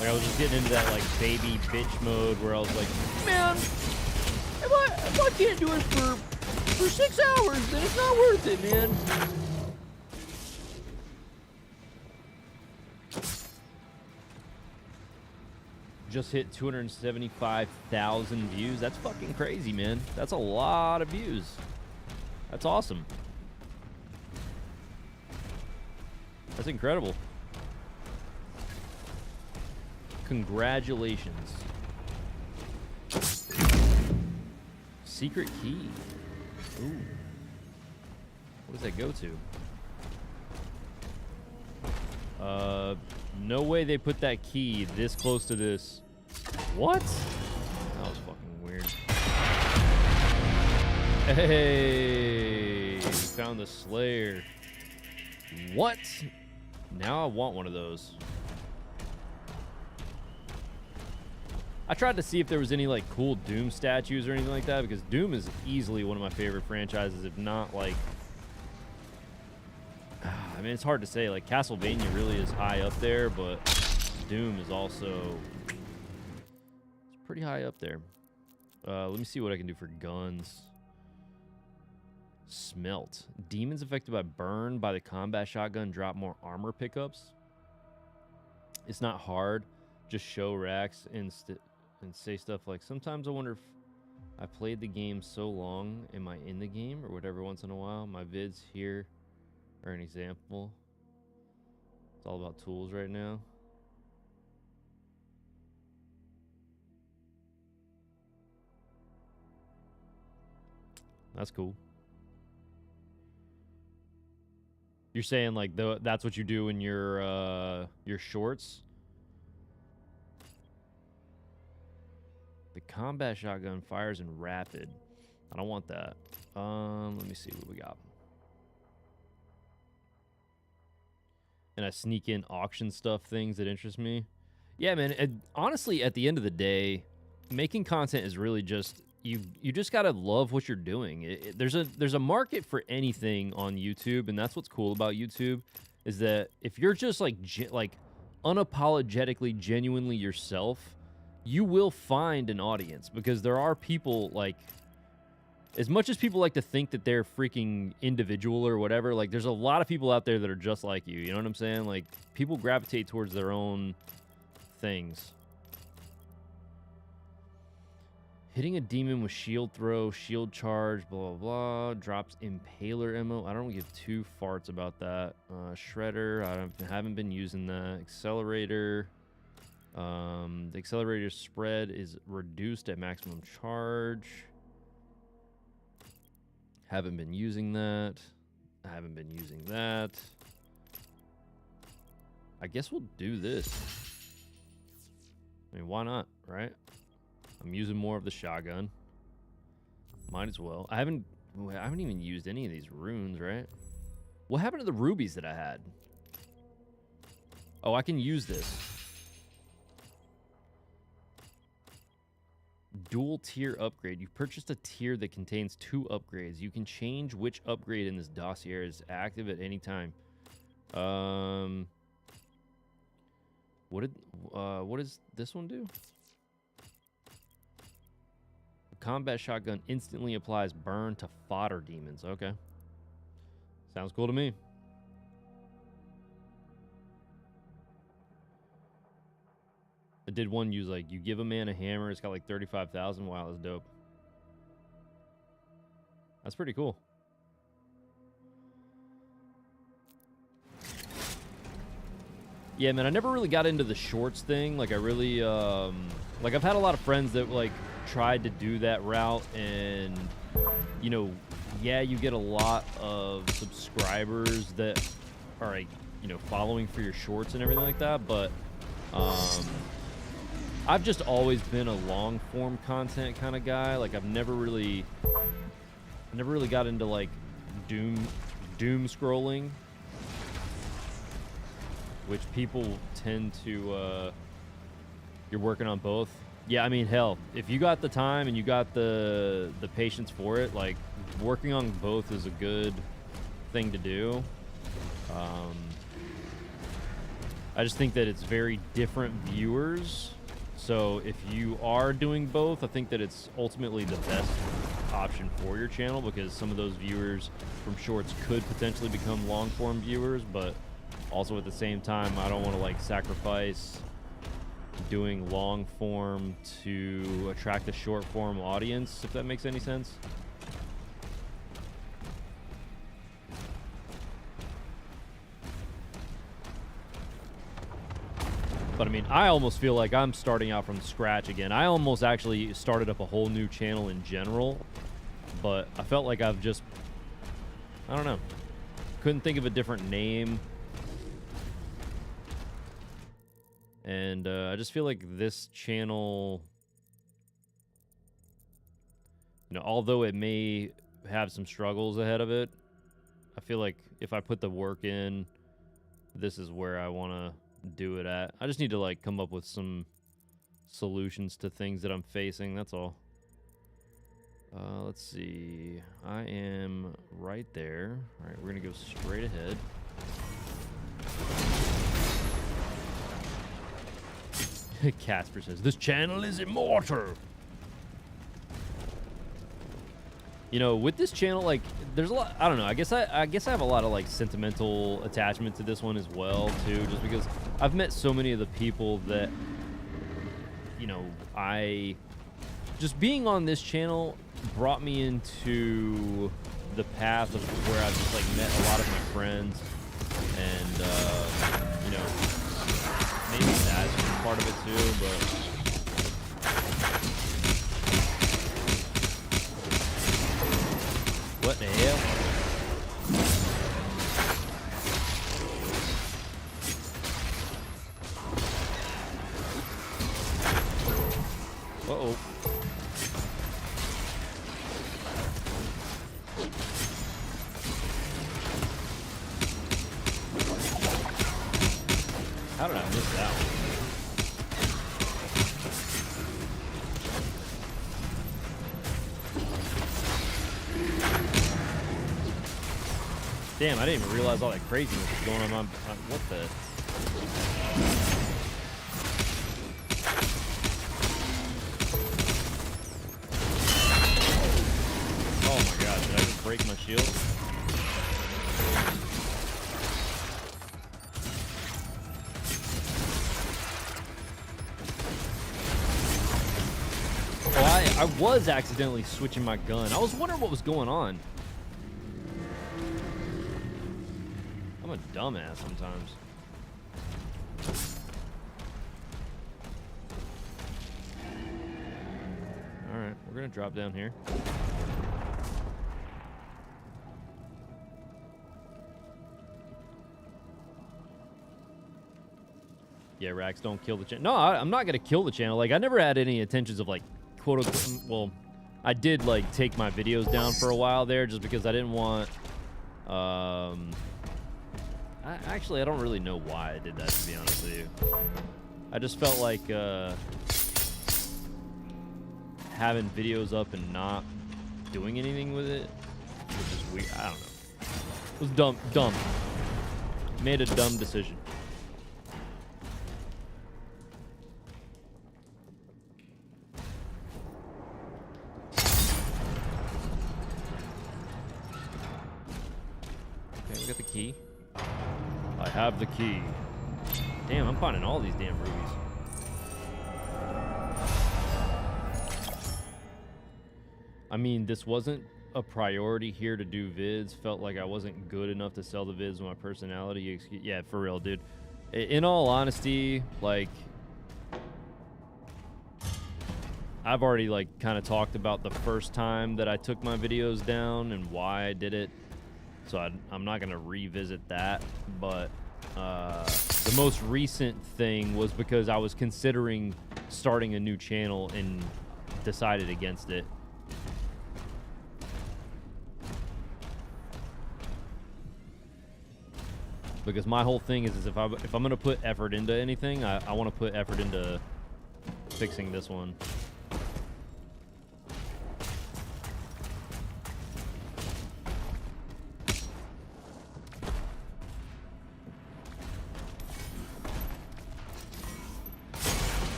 Like, I was just getting into that, like, baby bitch mode where I was like, man, if I can't do it for 6 hours, then it's not worth it, man. Just hit 275,000 views. That's fucking crazy, man. That's a lot of views. That's awesome. That's incredible. Congratulations. Secret key. Ooh. What does that go to? No way they put that key this close to this. What? That was fucking weird. Hey, we found the Slayer. What? Now I want one of those. I tried to see if there was any like cool Doom statues or anything like that, because Doom is easily one of my favorite franchises, if not like, I mean, it's hard to say. Like Castlevania really is high up there, but Doom is also pretty high up there. Let me see what I can do for guns. Smelt. Demons affected by burn by the combat shotgun drop more armor pickups. It's not hard. Just show Rax and say stuff like, sometimes I wonder if I played the game so long, am I in the game or whatever once in a while. My vids here are an example. It's all about tools right now. That's cool. You're saying like that's what you do in your shorts? The combat shotgun fires in rapid. I don't want that. Let me see what we got. And I sneak in auction stuff, things that interest me. Yeah, man. Honestly, at the end of the day, making content is really just you just gotta love what you're doing. There's a market for anything on YouTube, and that's what's cool about YouTube, is that if you're just like unapologetically, genuinely yourself, you will find an audience, because there are people like, as much as people like to think that they're freaking individual or whatever, like there's a lot of people out there that are just like you. You know what I'm saying? Like people gravitate towards their own things. Hitting a demon with shield throw, shield charge, blah, blah, blah. Drops impaler ammo. I don't give two farts about that. Shredder. I haven't been using that. Accelerator. The accelerator spread is reduced at maximum charge. Haven't been using that. I haven't been using that. I guess we'll do this. I mean, why not, right? I'm using more of the shotgun. Might as well. I haven't even used any of these runes, right? What happened to the rubies that I had? Oh, I can use this. Dual tier upgrade. You purchased a tier that contains 2 upgrades. You can change which upgrade in this dossier is active at any time. What does this one do? Combat shotgun instantly applies burn to fodder demons. Okay. Sounds cool to me. I did one use like, you give a man a hammer, it's got like 35,000. Wow, that's dope. That's pretty cool. Yeah, man, I never really got into the shorts thing. Like I really, like I've had a lot of friends that like tried to do that route, and you know, yeah, you get a lot of subscribers that are like, you know, following for your shorts and everything like that, but I've just always been a long form content kind of guy. Like I've never really got into like doom scrolling, which people tend to you're working on both. Yeah, I mean, hell, if you got the time and you got the patience for it, like working on both is a good thing to do. I just think that it's very different viewers. So if you are doing both, I think that it's ultimately the best option for your channel, because some of those viewers from shorts could potentially become long form viewers, but also at the same time, I don't want to like sacrifice doing long form to attract a short form audience, if that makes any sense. But I mean, I almost feel like I'm starting out from scratch again. I almost actually started up a whole new channel in general, but I felt like I've just, I don't know, couldn't think of a different name. And I just feel like this channel, you know, although it may have some struggles ahead of it, I feel like if I put the work in, this is where I want to do it at. I just need to like come up with some solutions to things that I'm facing. That's all. Let's see. I am right there. All right, we're gonna go straight ahead. Casper says, "This channel is immortal." You know, with this channel, like, there's a lot. I don't know. I guess I have a lot of like sentimental attachment to this one as well, too. Just because I've met so many of the people that, you know, just being on this channel brought me into the path of where I've just like met a lot of my friends, and you know, maybe that's part of it too, but. What the hell? Uh-oh. How did I miss that one? Damn, I didn't even realize all that craziness was going on. What the? Oh my god, did I just break my shield? Oh, I was accidentally switching my gun. I was wondering what was going on. I'm a dumbass sometimes. Alright, we're gonna drop down here. Yeah, Rax, don't kill the channel. No, I'm not gonna kill the channel. Like, I never had any intentions of, like, quote unquote, well, I did, like, take my videos down for a while there just because I didn't want, actually, I don't really know why I did that, to be honest with you. I just felt like having videos up and not doing anything with it was just weird. I don't know. It was dumb. Made a dumb decision. Okay, we got the key. I have the key. Damn, I'm finding all these damn rubies. I mean, this wasn't a priority here to do vids. Felt like I wasn't good enough to sell the vids with my personality. Yeah, for real, dude. In all honesty, like, I've already, like, kind of talked about the first time that I took my videos down and why I did it. So I'm not going to revisit that. But the most recent thing was because I was considering starting a new channel and decided against it. Because my whole thing is if I'm going to put effort into anything, I want to put effort into fixing this one.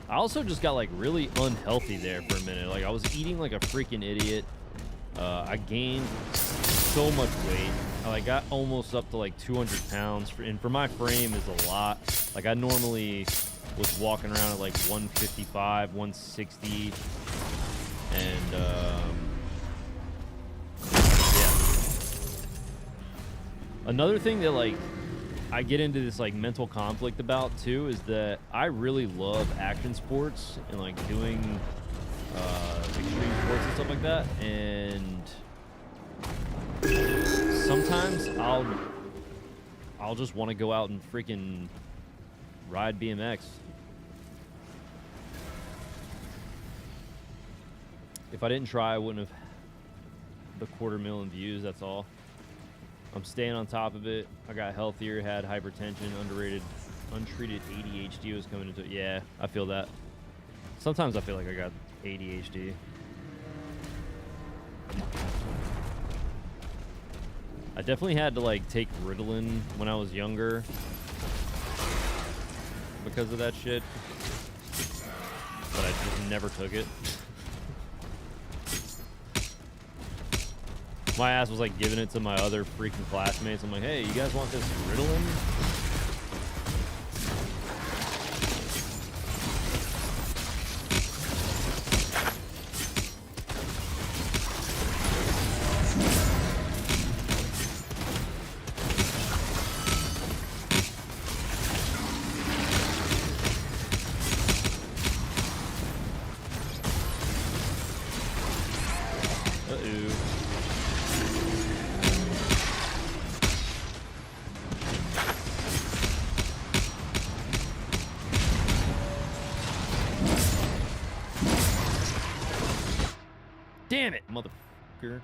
I also just got like really unhealthy there for a minute. Like I was eating like a freaking idiot. I gained so much weight. I like got almost up to like 200 pounds, and for my frame is a lot. Like I normally was walking around at like 155, 160, and yeah. Another thing that like I get into this like mental conflict about too is that I really love action sports and like doing extreme sports and stuff like that, and sometimes I'll just want to go out and freaking ride BMX. If I didn't try, I wouldn't have the 250,000 views, that's all. I'm staying on top of it. I got healthier, had hypertension, untreated ADHD was coming into it. Yeah, I feel that. Sometimes I feel like I got ADHD. I definitely had to like take Ritalin when I was younger because of that shit, but I just never took it. My ass was like giving it to my other freaking classmates. I'm like, hey, you guys want this Ritalin? Damn it, motherfucker.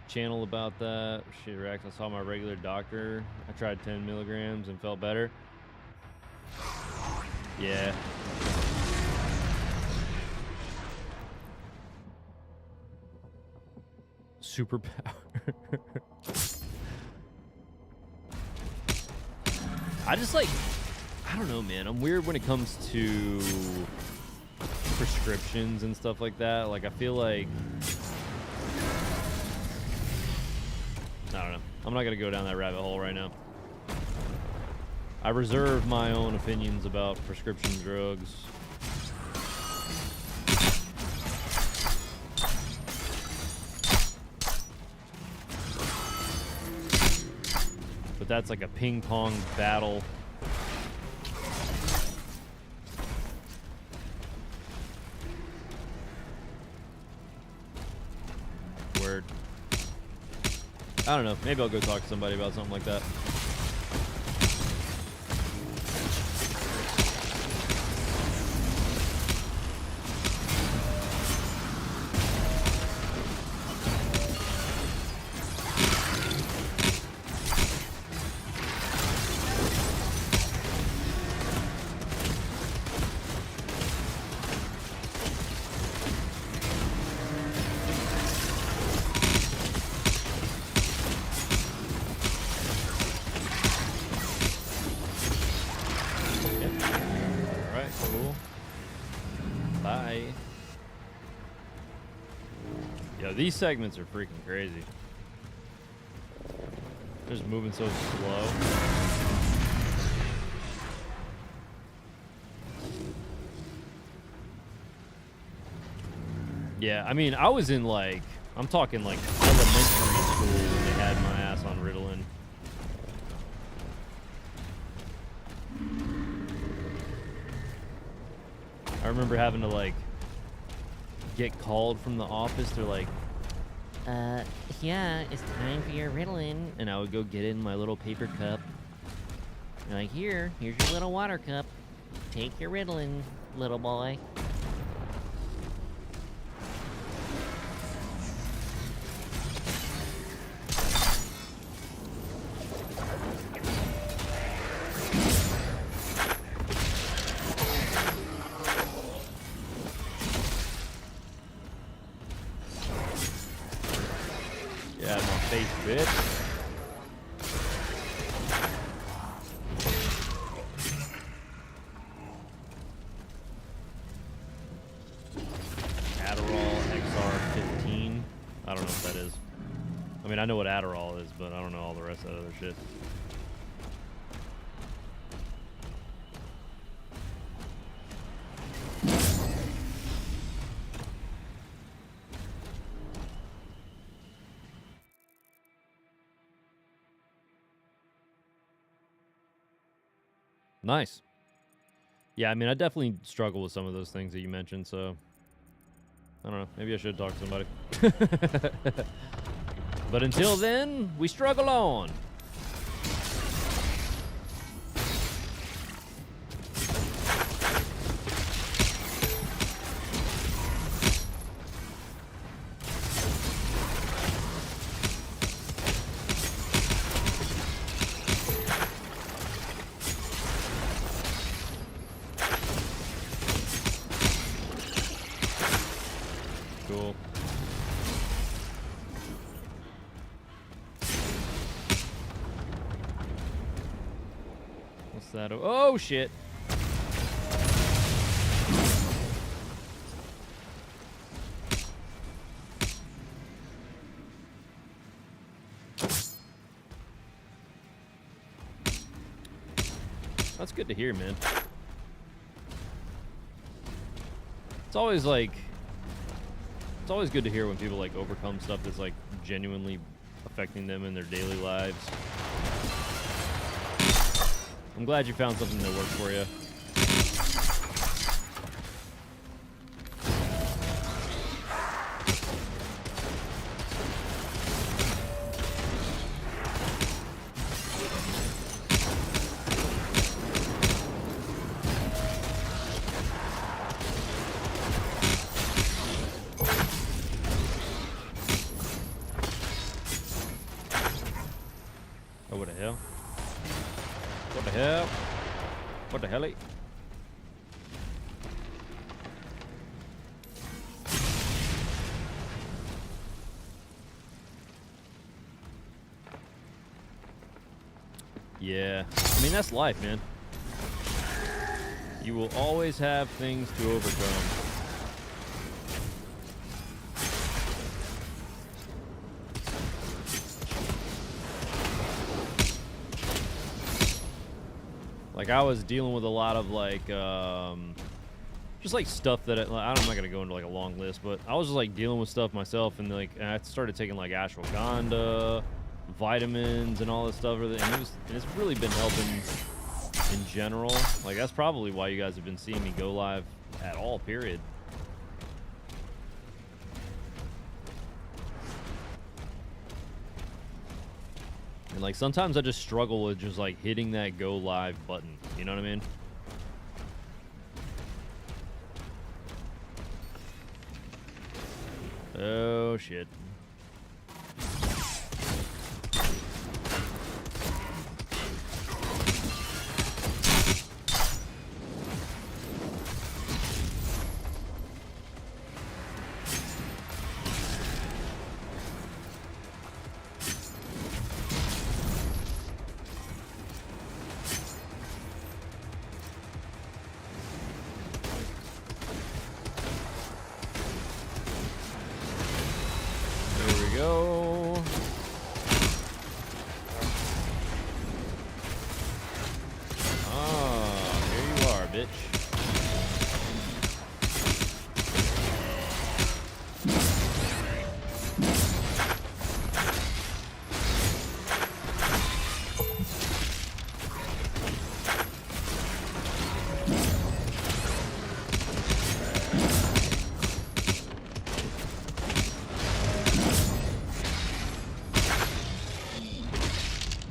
Channel about that. Shit, Rex, I saw my regular doctor. I tried 10 milligrams and felt better. Yeah. Superpower. I just like, I don't know, man. I'm weird when it comes to prescriptions and stuff like that. Like, I feel like, I don't know. I'm not going to go down that rabbit hole right now. I reserve my own opinions about prescription drugs. But that's like a ping pong battle. Word. I don't know. Maybe I'll go talk to somebody about something like that. These segments are freaking crazy. They're just moving so slow. Yeah, I mean, I was in like, I'm talking like elementary school when they had my ass on Ritalin. I remember having to like get called from the office. They're like, yeah, it's time for your Ritalin. And I would go get it in my little paper cup. They're like, here's your little water cup. Take your Ritalin, little boy. I know what Adderall is, but I don't know all the rest of that other shit. Nice. Yeah, I mean, I definitely struggle with some of those things that you mentioned, so I don't know. Maybe I should talk to somebody. But until then, we struggle on. Cool. What's that? Oh, shit. That's good to hear, man. It's always like, it's always good to hear when people like overcome stuff that's like genuinely affecting them in their daily lives. I'm glad you found something that worked for you. Oh, what the hell? What the hell? What the hell? Yeah, I mean, that's life, man. You will always have things to overcome. Like, I was dealing with a lot of, like, just, like, stuff that, I'm not gonna go into, like, a long list, but I was just, like, dealing with stuff myself, and, like, I started taking, like, ashwagandha, vitamins, and all this stuff, and it's really been helping in general. Like, that's probably why you guys have been seeing me go live at all, period. And, like, sometimes I just struggle with just, like, hitting that go live button. You know what I mean? Oh, shit. Go. Ah, here you are, bitch.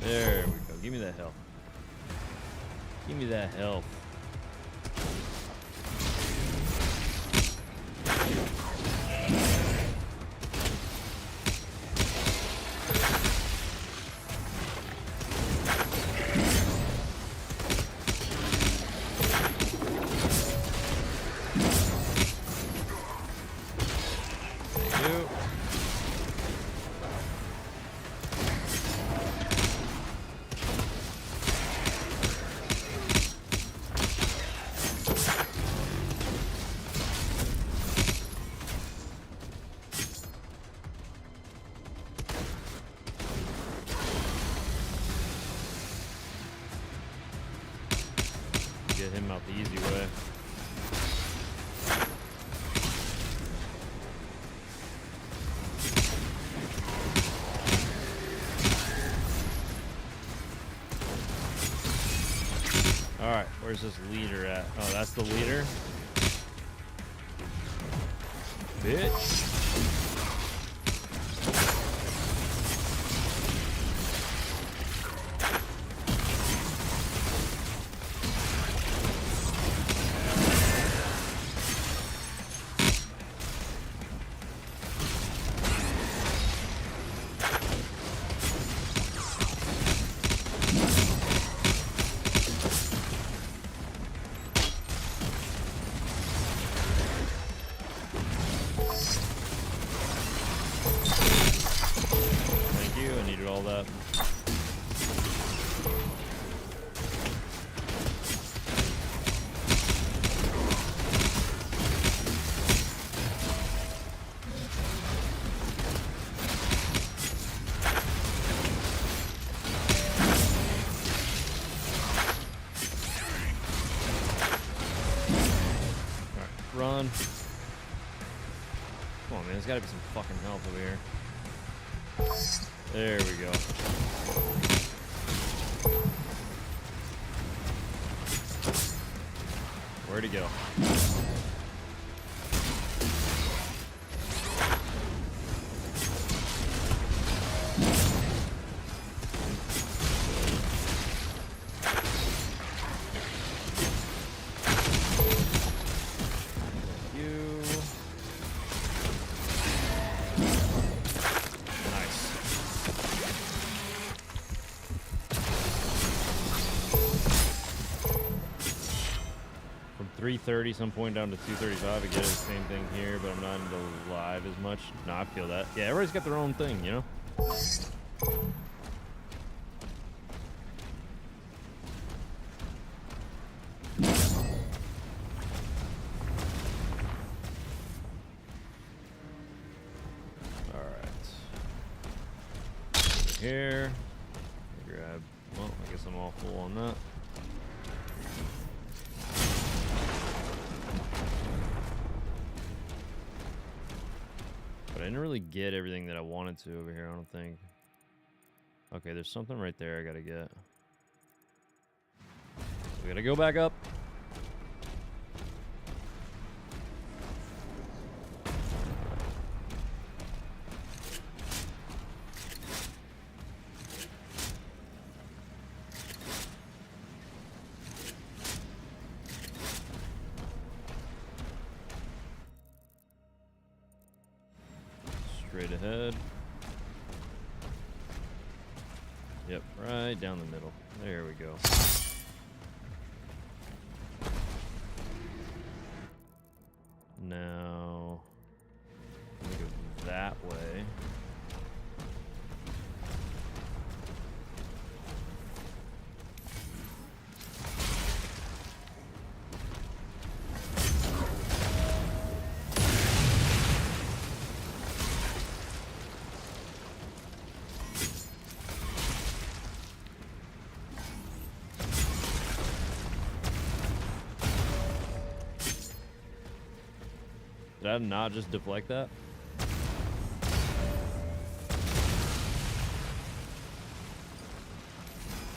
There we go. Give me that health. Give me that health. Thank you. Get him out the easy way. Alright, where's this leader at? Oh, that's the leader? Bitch. all that. Run. Come on, man. There's got to be some fucking health over here. There we go. Where'd he go? From 330 some point down to 235. I get the same thing here, but I'm not into live as much. No, I feel that. Yeah, everybody's got their own thing, you know? Alright. Here. Grab. Well, I guess I'm all full on that. But I didn't really get everything that I wanted to over here, I don't think. Okay, there's something right there I gotta get. We gotta go back up. Straight ahead. Yep, right down the middle. There we go. Now, let me go that way. Did I not just deflect that?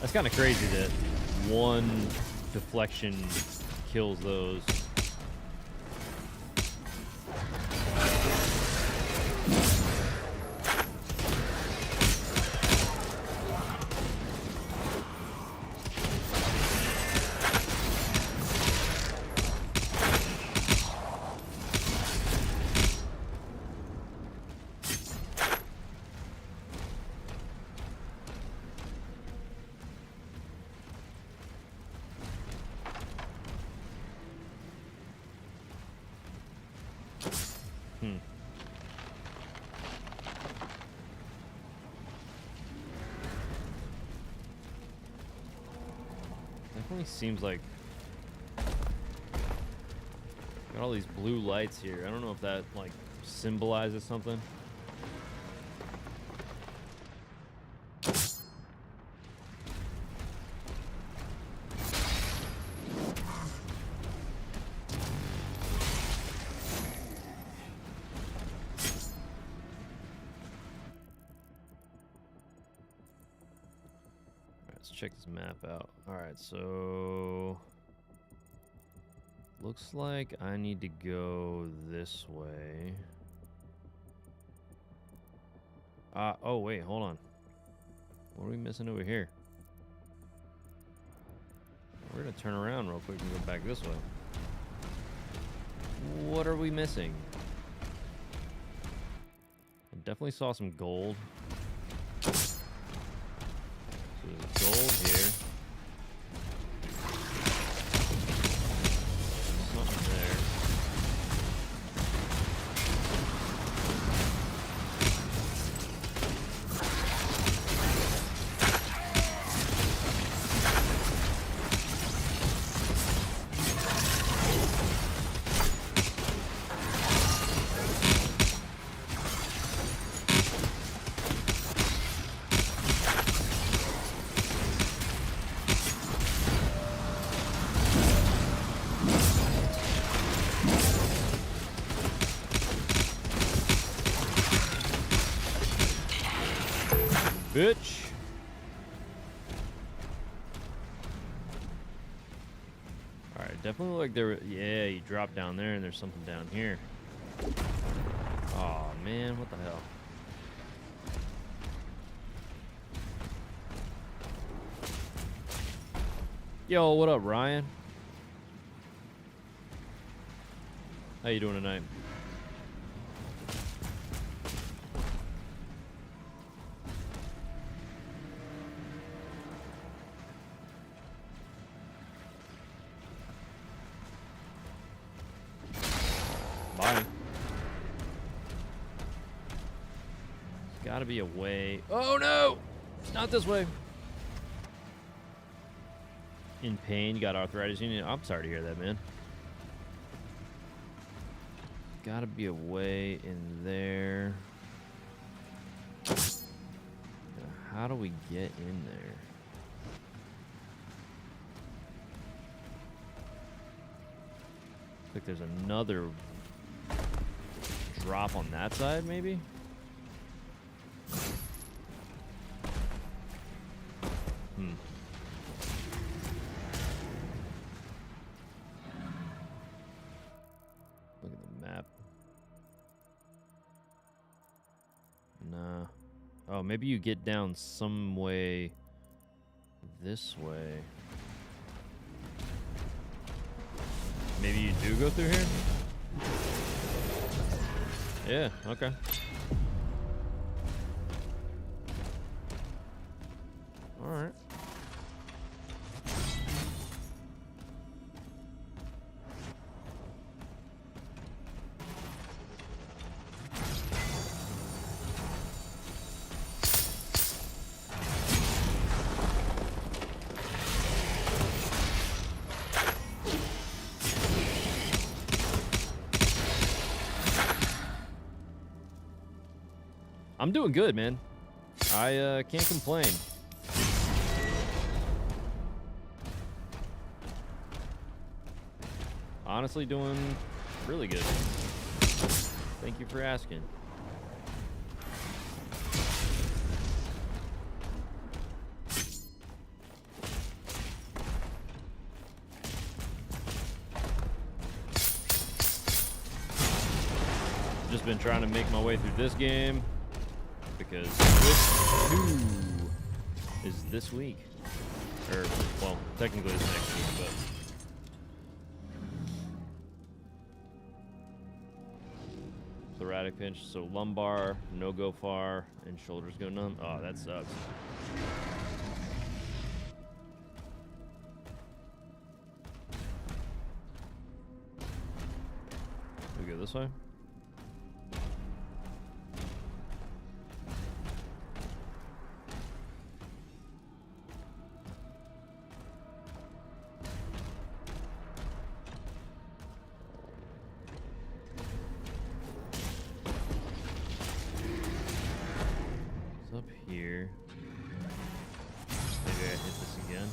That's kind of crazy that one deflection kills those. Definitely seems like got all these blue lights here. I don't know if that like symbolizes something. Check this map out. Alright, so looks like I need to go this way. Oh wait, hold on. What are we missing over here? We're gonna turn around real quick and go back this way. What are we missing? I definitely saw some gold. There's gold here. Something there. bitch. All right, definitely look like there. Yeah, you drop down there, and there's something down here. Oh man, what the hell? Yo, what up, Ryan? How you doing tonight? Bye. There's gotta be a way. Oh no! It's not this way. In pain, you got arthritis. I'm sorry to hear that, man. Gotta be a way in there. How do we get in there? Looks like there's another drop on that side, maybe? Look at the map. Nah. Oh, maybe you get down some way this way. Maybe you do go through here? Yeah, okay. All right. I'm doing good, man. I can't complain. Honestly, doing really good. Thank you for asking. Just been trying to make my way through this game. Because this 2 is this week. Or, well, technically it's next week, but. Thoracic pinch, so lumbar, no go far, and shoulders go numb. Oh, that sucks. We go this way? Here. Maybe I hit this again.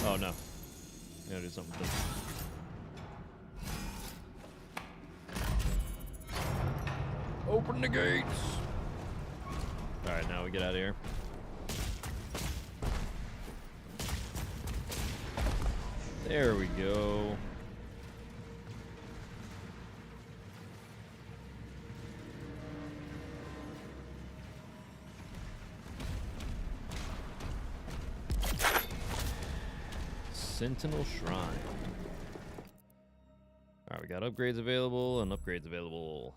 Oh no. I gotta do something with this. Open the gates! Alright, now we get out of here. There we go. Sentinel Shrine. Alright, we got upgrades available and upgrades available.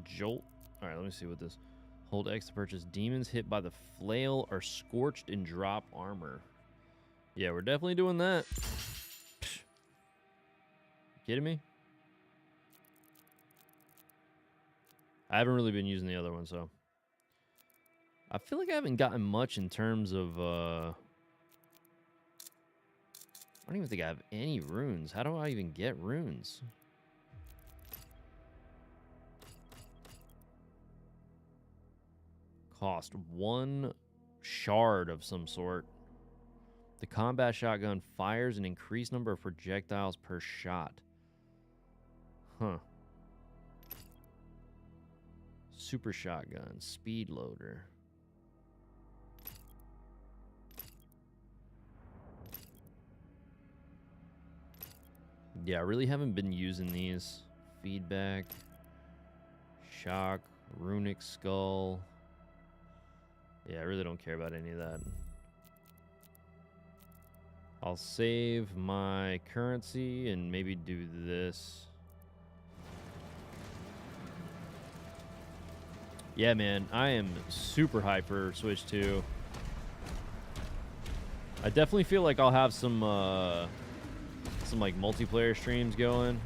Jolt. Alright, let me see what this. Hold X to purchase. Demons hit by the flail are scorched and drop armor. Yeah, we're definitely doing that. Psh. You kidding me? I haven't really been using the other one, so. I feel like I haven't gotten much in terms of, I don't even think I have any runes. How do I even get runes? Cost 1 shard of some sort. The combat shotgun fires an increased number of projectiles per shot. Huh. Super shotgun, speed loader. Yeah, I really haven't been using these. Feedback, shock, runic skull. Yeah, I really don't care about any of that. I'll save my currency and maybe do this. Yeah, man, I am super hyped for Switch 2. I definitely feel like I'll have some like multiplayer streams going.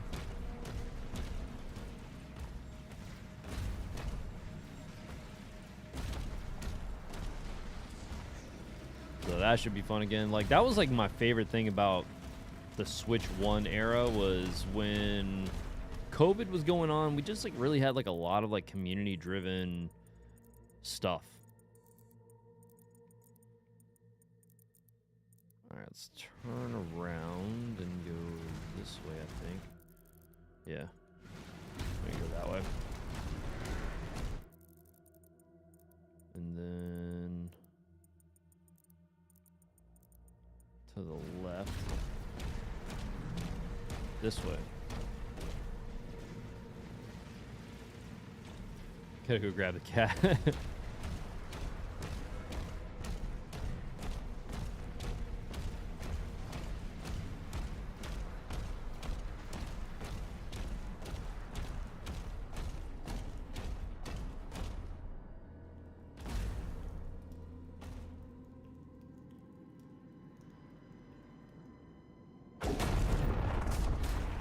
So that should be fun again. Like, that was like my favorite thing about the Switch 1 era was when COVID was going on. We just like really had like a lot of like community driven stuff. All right, let's turn around and go this way, I think. Yeah. Let me go that way. And then to the left. This way. Gotta go grab the cat.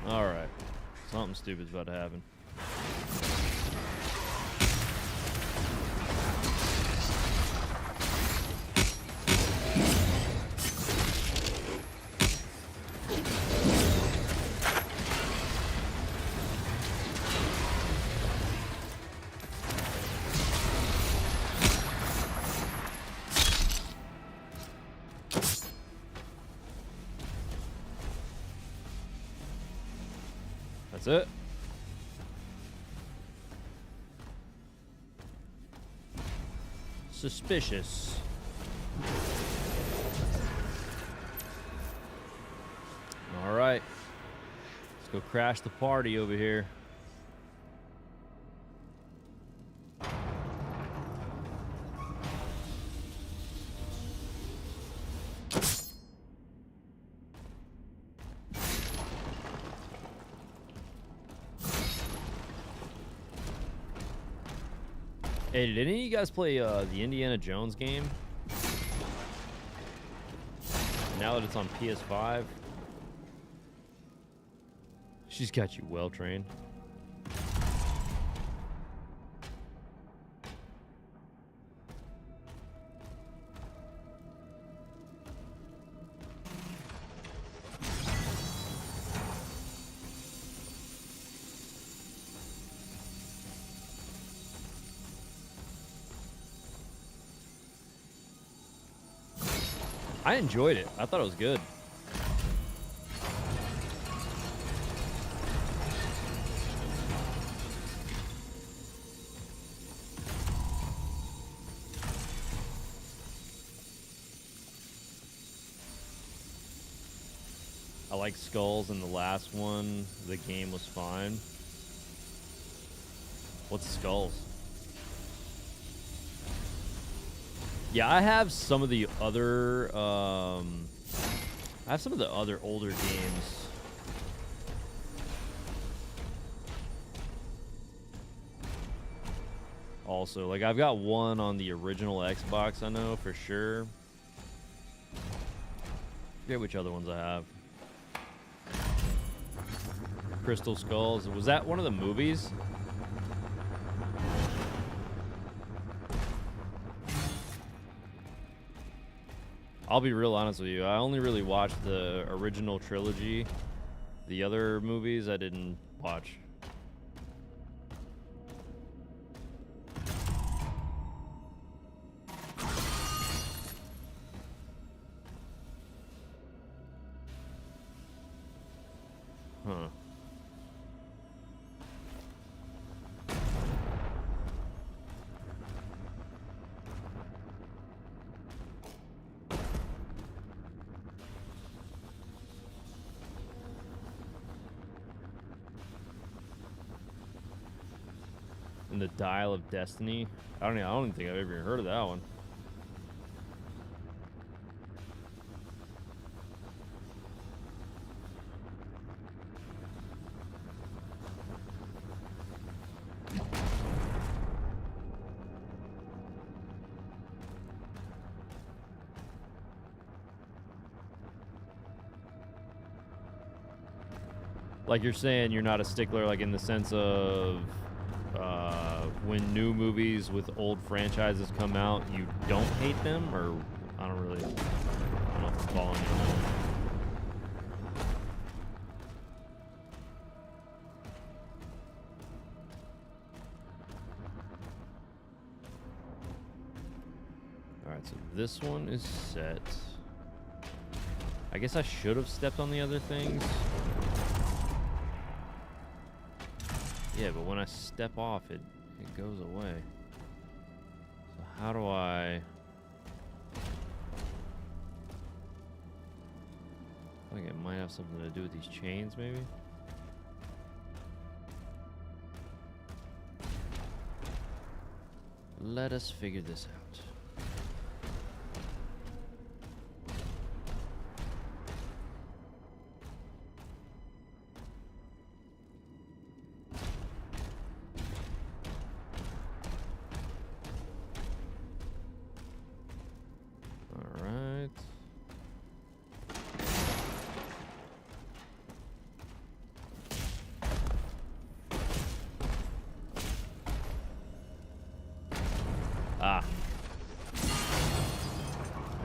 All right. Something stupid's about to happen. That's it. Suspicious. All right. Let's go crash the party over here. Hey, did any of you guys play the Indiana Jones game? Now that it's on PS5? She's got you well trained. I enjoyed it. I thought it was good. I like skulls in the last one. The game was fine. What's skulls? Yeah, I have some of the other older games. Also, like I've got one on the original Xbox, I know for sure. Forget which other ones I have. Crystal Skulls. Was that one of the movies? I'll be real honest with you. I only really watched the original trilogy. The other movies I didn't watch. Huh. in the Dial of Destiny. I don't even think I've ever heard of that one. Like you're saying, you're not a stickler, like in the sense of when new movies with old franchises come out, you don't hate them, or I don't know if I'm following you. All right, so this one is set. I guess I should have stepped on the other things. Yeah, but when I step off, it goes away. So how do I... I think it might have something to do with these chains, maybe? Let us figure this out.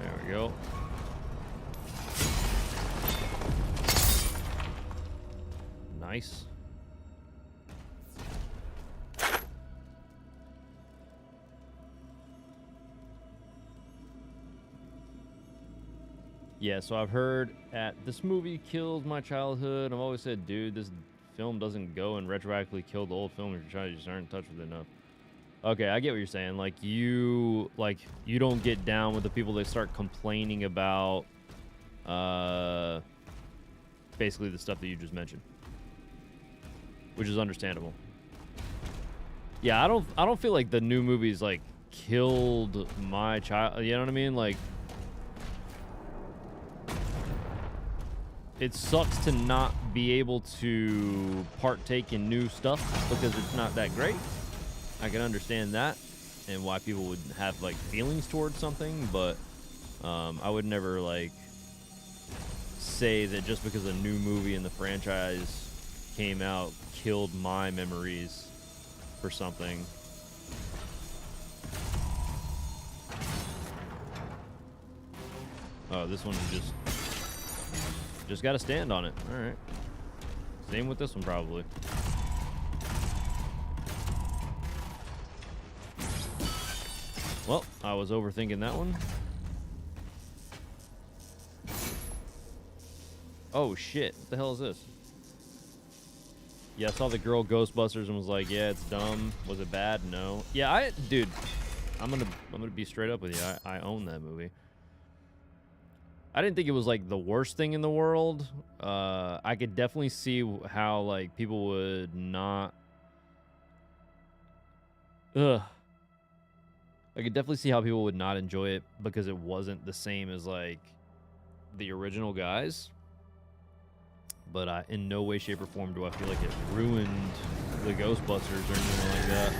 There we go. Nice. Yeah, so I've heard this movie killed my childhood. I've always said, dude, this film doesn't go and retroactively kill the old film if you're trying to just aren't in touch with it enough. Okay, I get what you're saying. Like you don't get down with the people that start complaining about basically the stuff that you just mentioned, which is understandable. Yeah, I don't feel like the new movies like killed my child. You know what I mean? Like, it sucks to not be able to partake in new stuff because it's not that great. I can understand that and why people would have like feelings towards something, but I would never like say that just because a new movie in the franchise came out killed my memories for something. Oh, this one just got to stand on it. All right. Same with this one probably. Well, I was overthinking that one. Oh shit, what the hell is this? Yeah, I saw the girl Ghostbusters and was like, yeah, it's dumb. Was it bad? No. Yeah, dude, I'm gonna be straight up with you. I own that movie. I didn't think it was like the worst thing in the world. I could definitely see how like people would not. I could definitely see how people would not enjoy it because it wasn't the same as like the original guys. But in no way, shape, or form do I feel like it ruined the Ghostbusters or anything like that.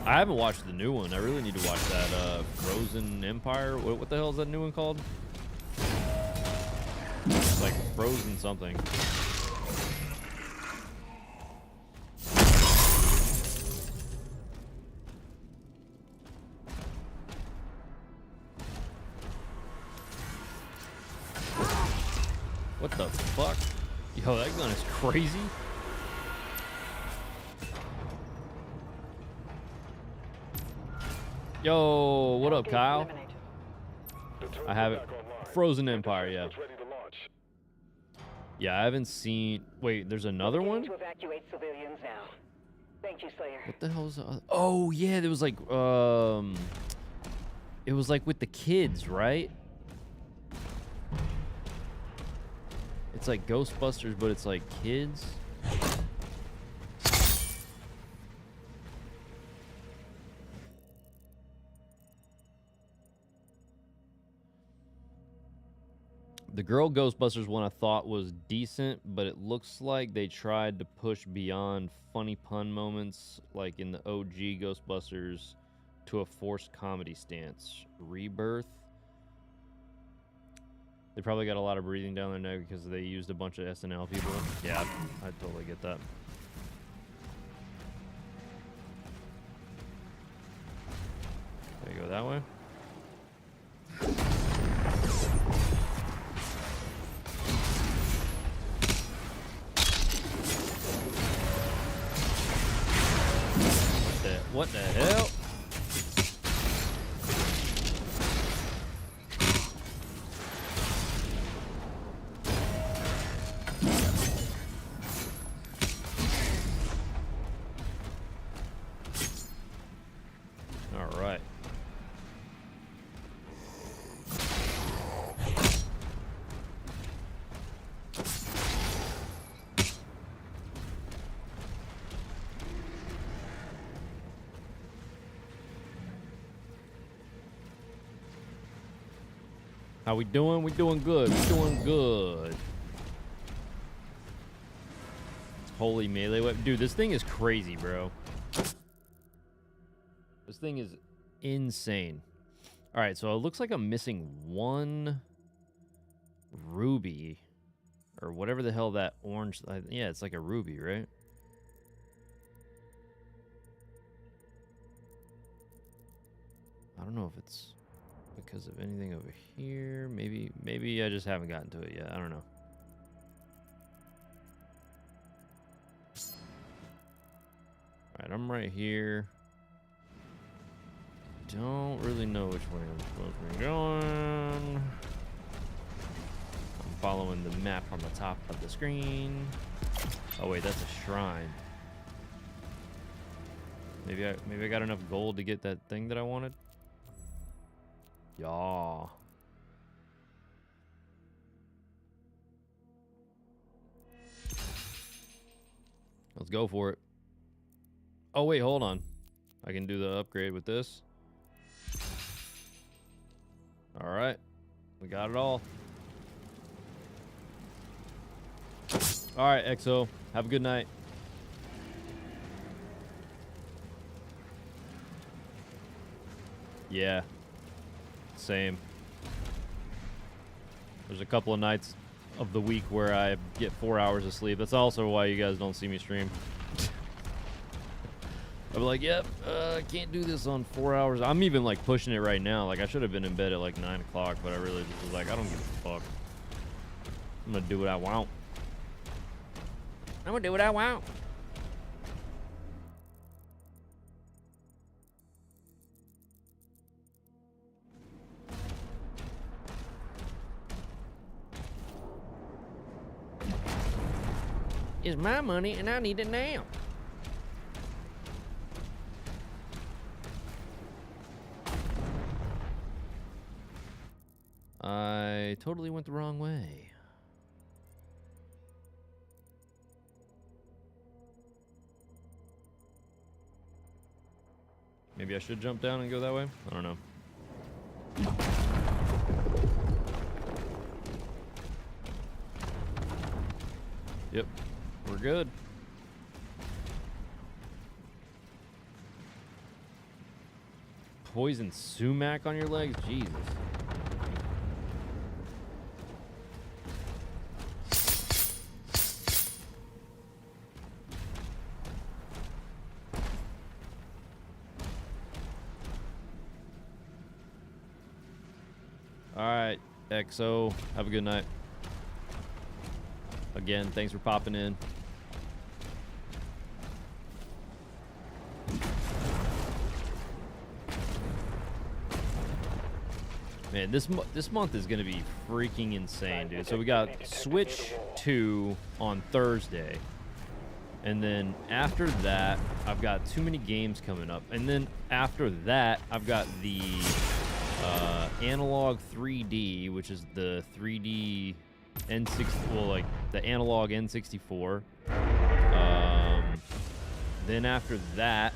I haven't watched the new one. I really need to watch that Frozen Empire. What the hell is that new one called? It's like Frozen something. What the fuck? Yo, that gun is crazy. Yo, what up, Kyle? I have it. Frozen Empire, yeah. Yeah, I haven't seen... Wait, there's another one? To evacuate civilians now. Thank you, Slayer. What the hell is that? Oh, yeah, there was like... It was like with the kids, right? It's like Ghostbusters, but it's like kids. The Girl Ghostbusters one I thought was decent, but it looks like they tried to push beyond funny pun moments like in the OG Ghostbusters to a forced comedy stance. Rebirth. They probably got a lot of breathing down their neck because they used a bunch of SNL people. Yeah, I totally get that. There you go that way. What the hell? All right. How we doing? We doing good. We doing good. Holy melee weapon. Dude, this thing is crazy, bro. This thing is insane. All right, so it looks like I'm missing one ruby or whatever the hell that orange... yeah, it's like a ruby, right? I don't know if it's because of anything over here. Maybe I just haven't gotten to it yet. I don't know. All right, I'm right here. Don't really know which way I'm supposed to be going. I'm following the map on the top of the screen. Oh wait, that's a shrine. Maybe I got enough gold to get that thing that I wanted. Yeah. Let's go for it. Oh wait, hold on. I can do the upgrade with this. All right, we got it all. All right, XO, have a good night. Yeah, same. There's a couple of nights of the week where I get 4 hours of sleep. That's also why you guys don't see me stream. I'm like, yep, can't do this on 4 hours. I'm even like pushing it right now. Like I should have been in bed at like 9 o'clock, but I really just was like, I don't give a fuck. I'm gonna do what I want. I'm gonna do what I want. It's my money and I need it now. I totally went the wrong way. Maybe I should jump down and go that way? I don't know. Yep, we're good. Poison sumac on your legs? Jesus. All right, XO, have a good night. Again, thanks for popping in. Man, this month is gonna be freaking insane, dude. So we got Switch 2 on Thursday, and then after that, I've got too many games coming up, and then after that, I've got the analog 3D, which is the 3D N60, well, like the analog N64. Then after that,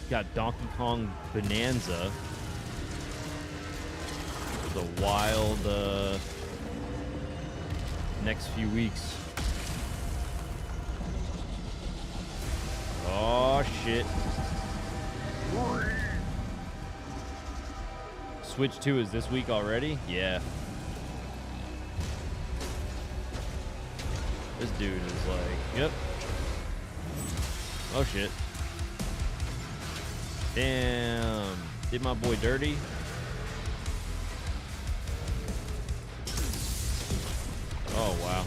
got Donkey Kong Bonanza, the wild next few weeks. Oh, shit. Switch 2 is this week already? Yeah. This dude is like, yep. Oh, shit. Damn. Did my boy dirty? Oh, wow.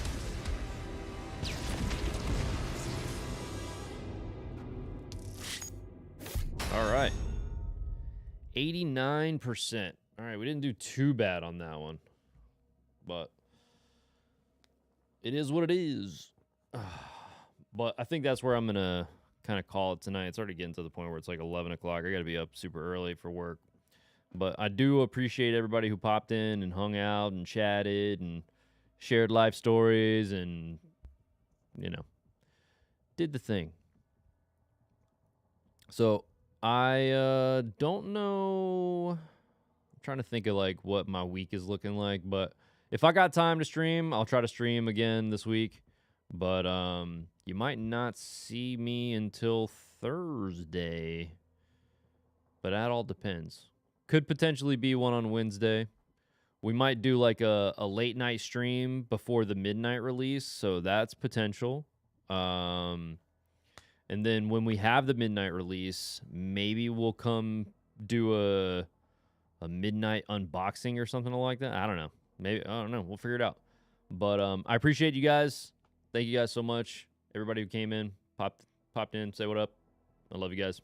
All right. 89%. All right, we didn't do too bad on that one. But it is what it is. But I think that's where I'm going to kind of call it tonight. It's already getting to the point where it's like 11 o'clock. I got to be up super early for work. But I do appreciate everybody who popped in and hung out and chatted and shared life stories and, you know, did the thing. So I don't know. I'm trying to think of like what my week is looking like, but if I got time to stream, I'll try to stream again this week. But you might not see me until Thursday. But that all depends. Could potentially be one on Wednesday. We might do like a late night stream before the midnight release, so that's potential. And then when we have the midnight release, maybe we'll come do a midnight unboxing or something like that. I don't know. Maybe, I don't know. We'll figure it out. But I appreciate you guys. Thank you guys so much. Everybody who came in, popped in, say what up. I love you guys.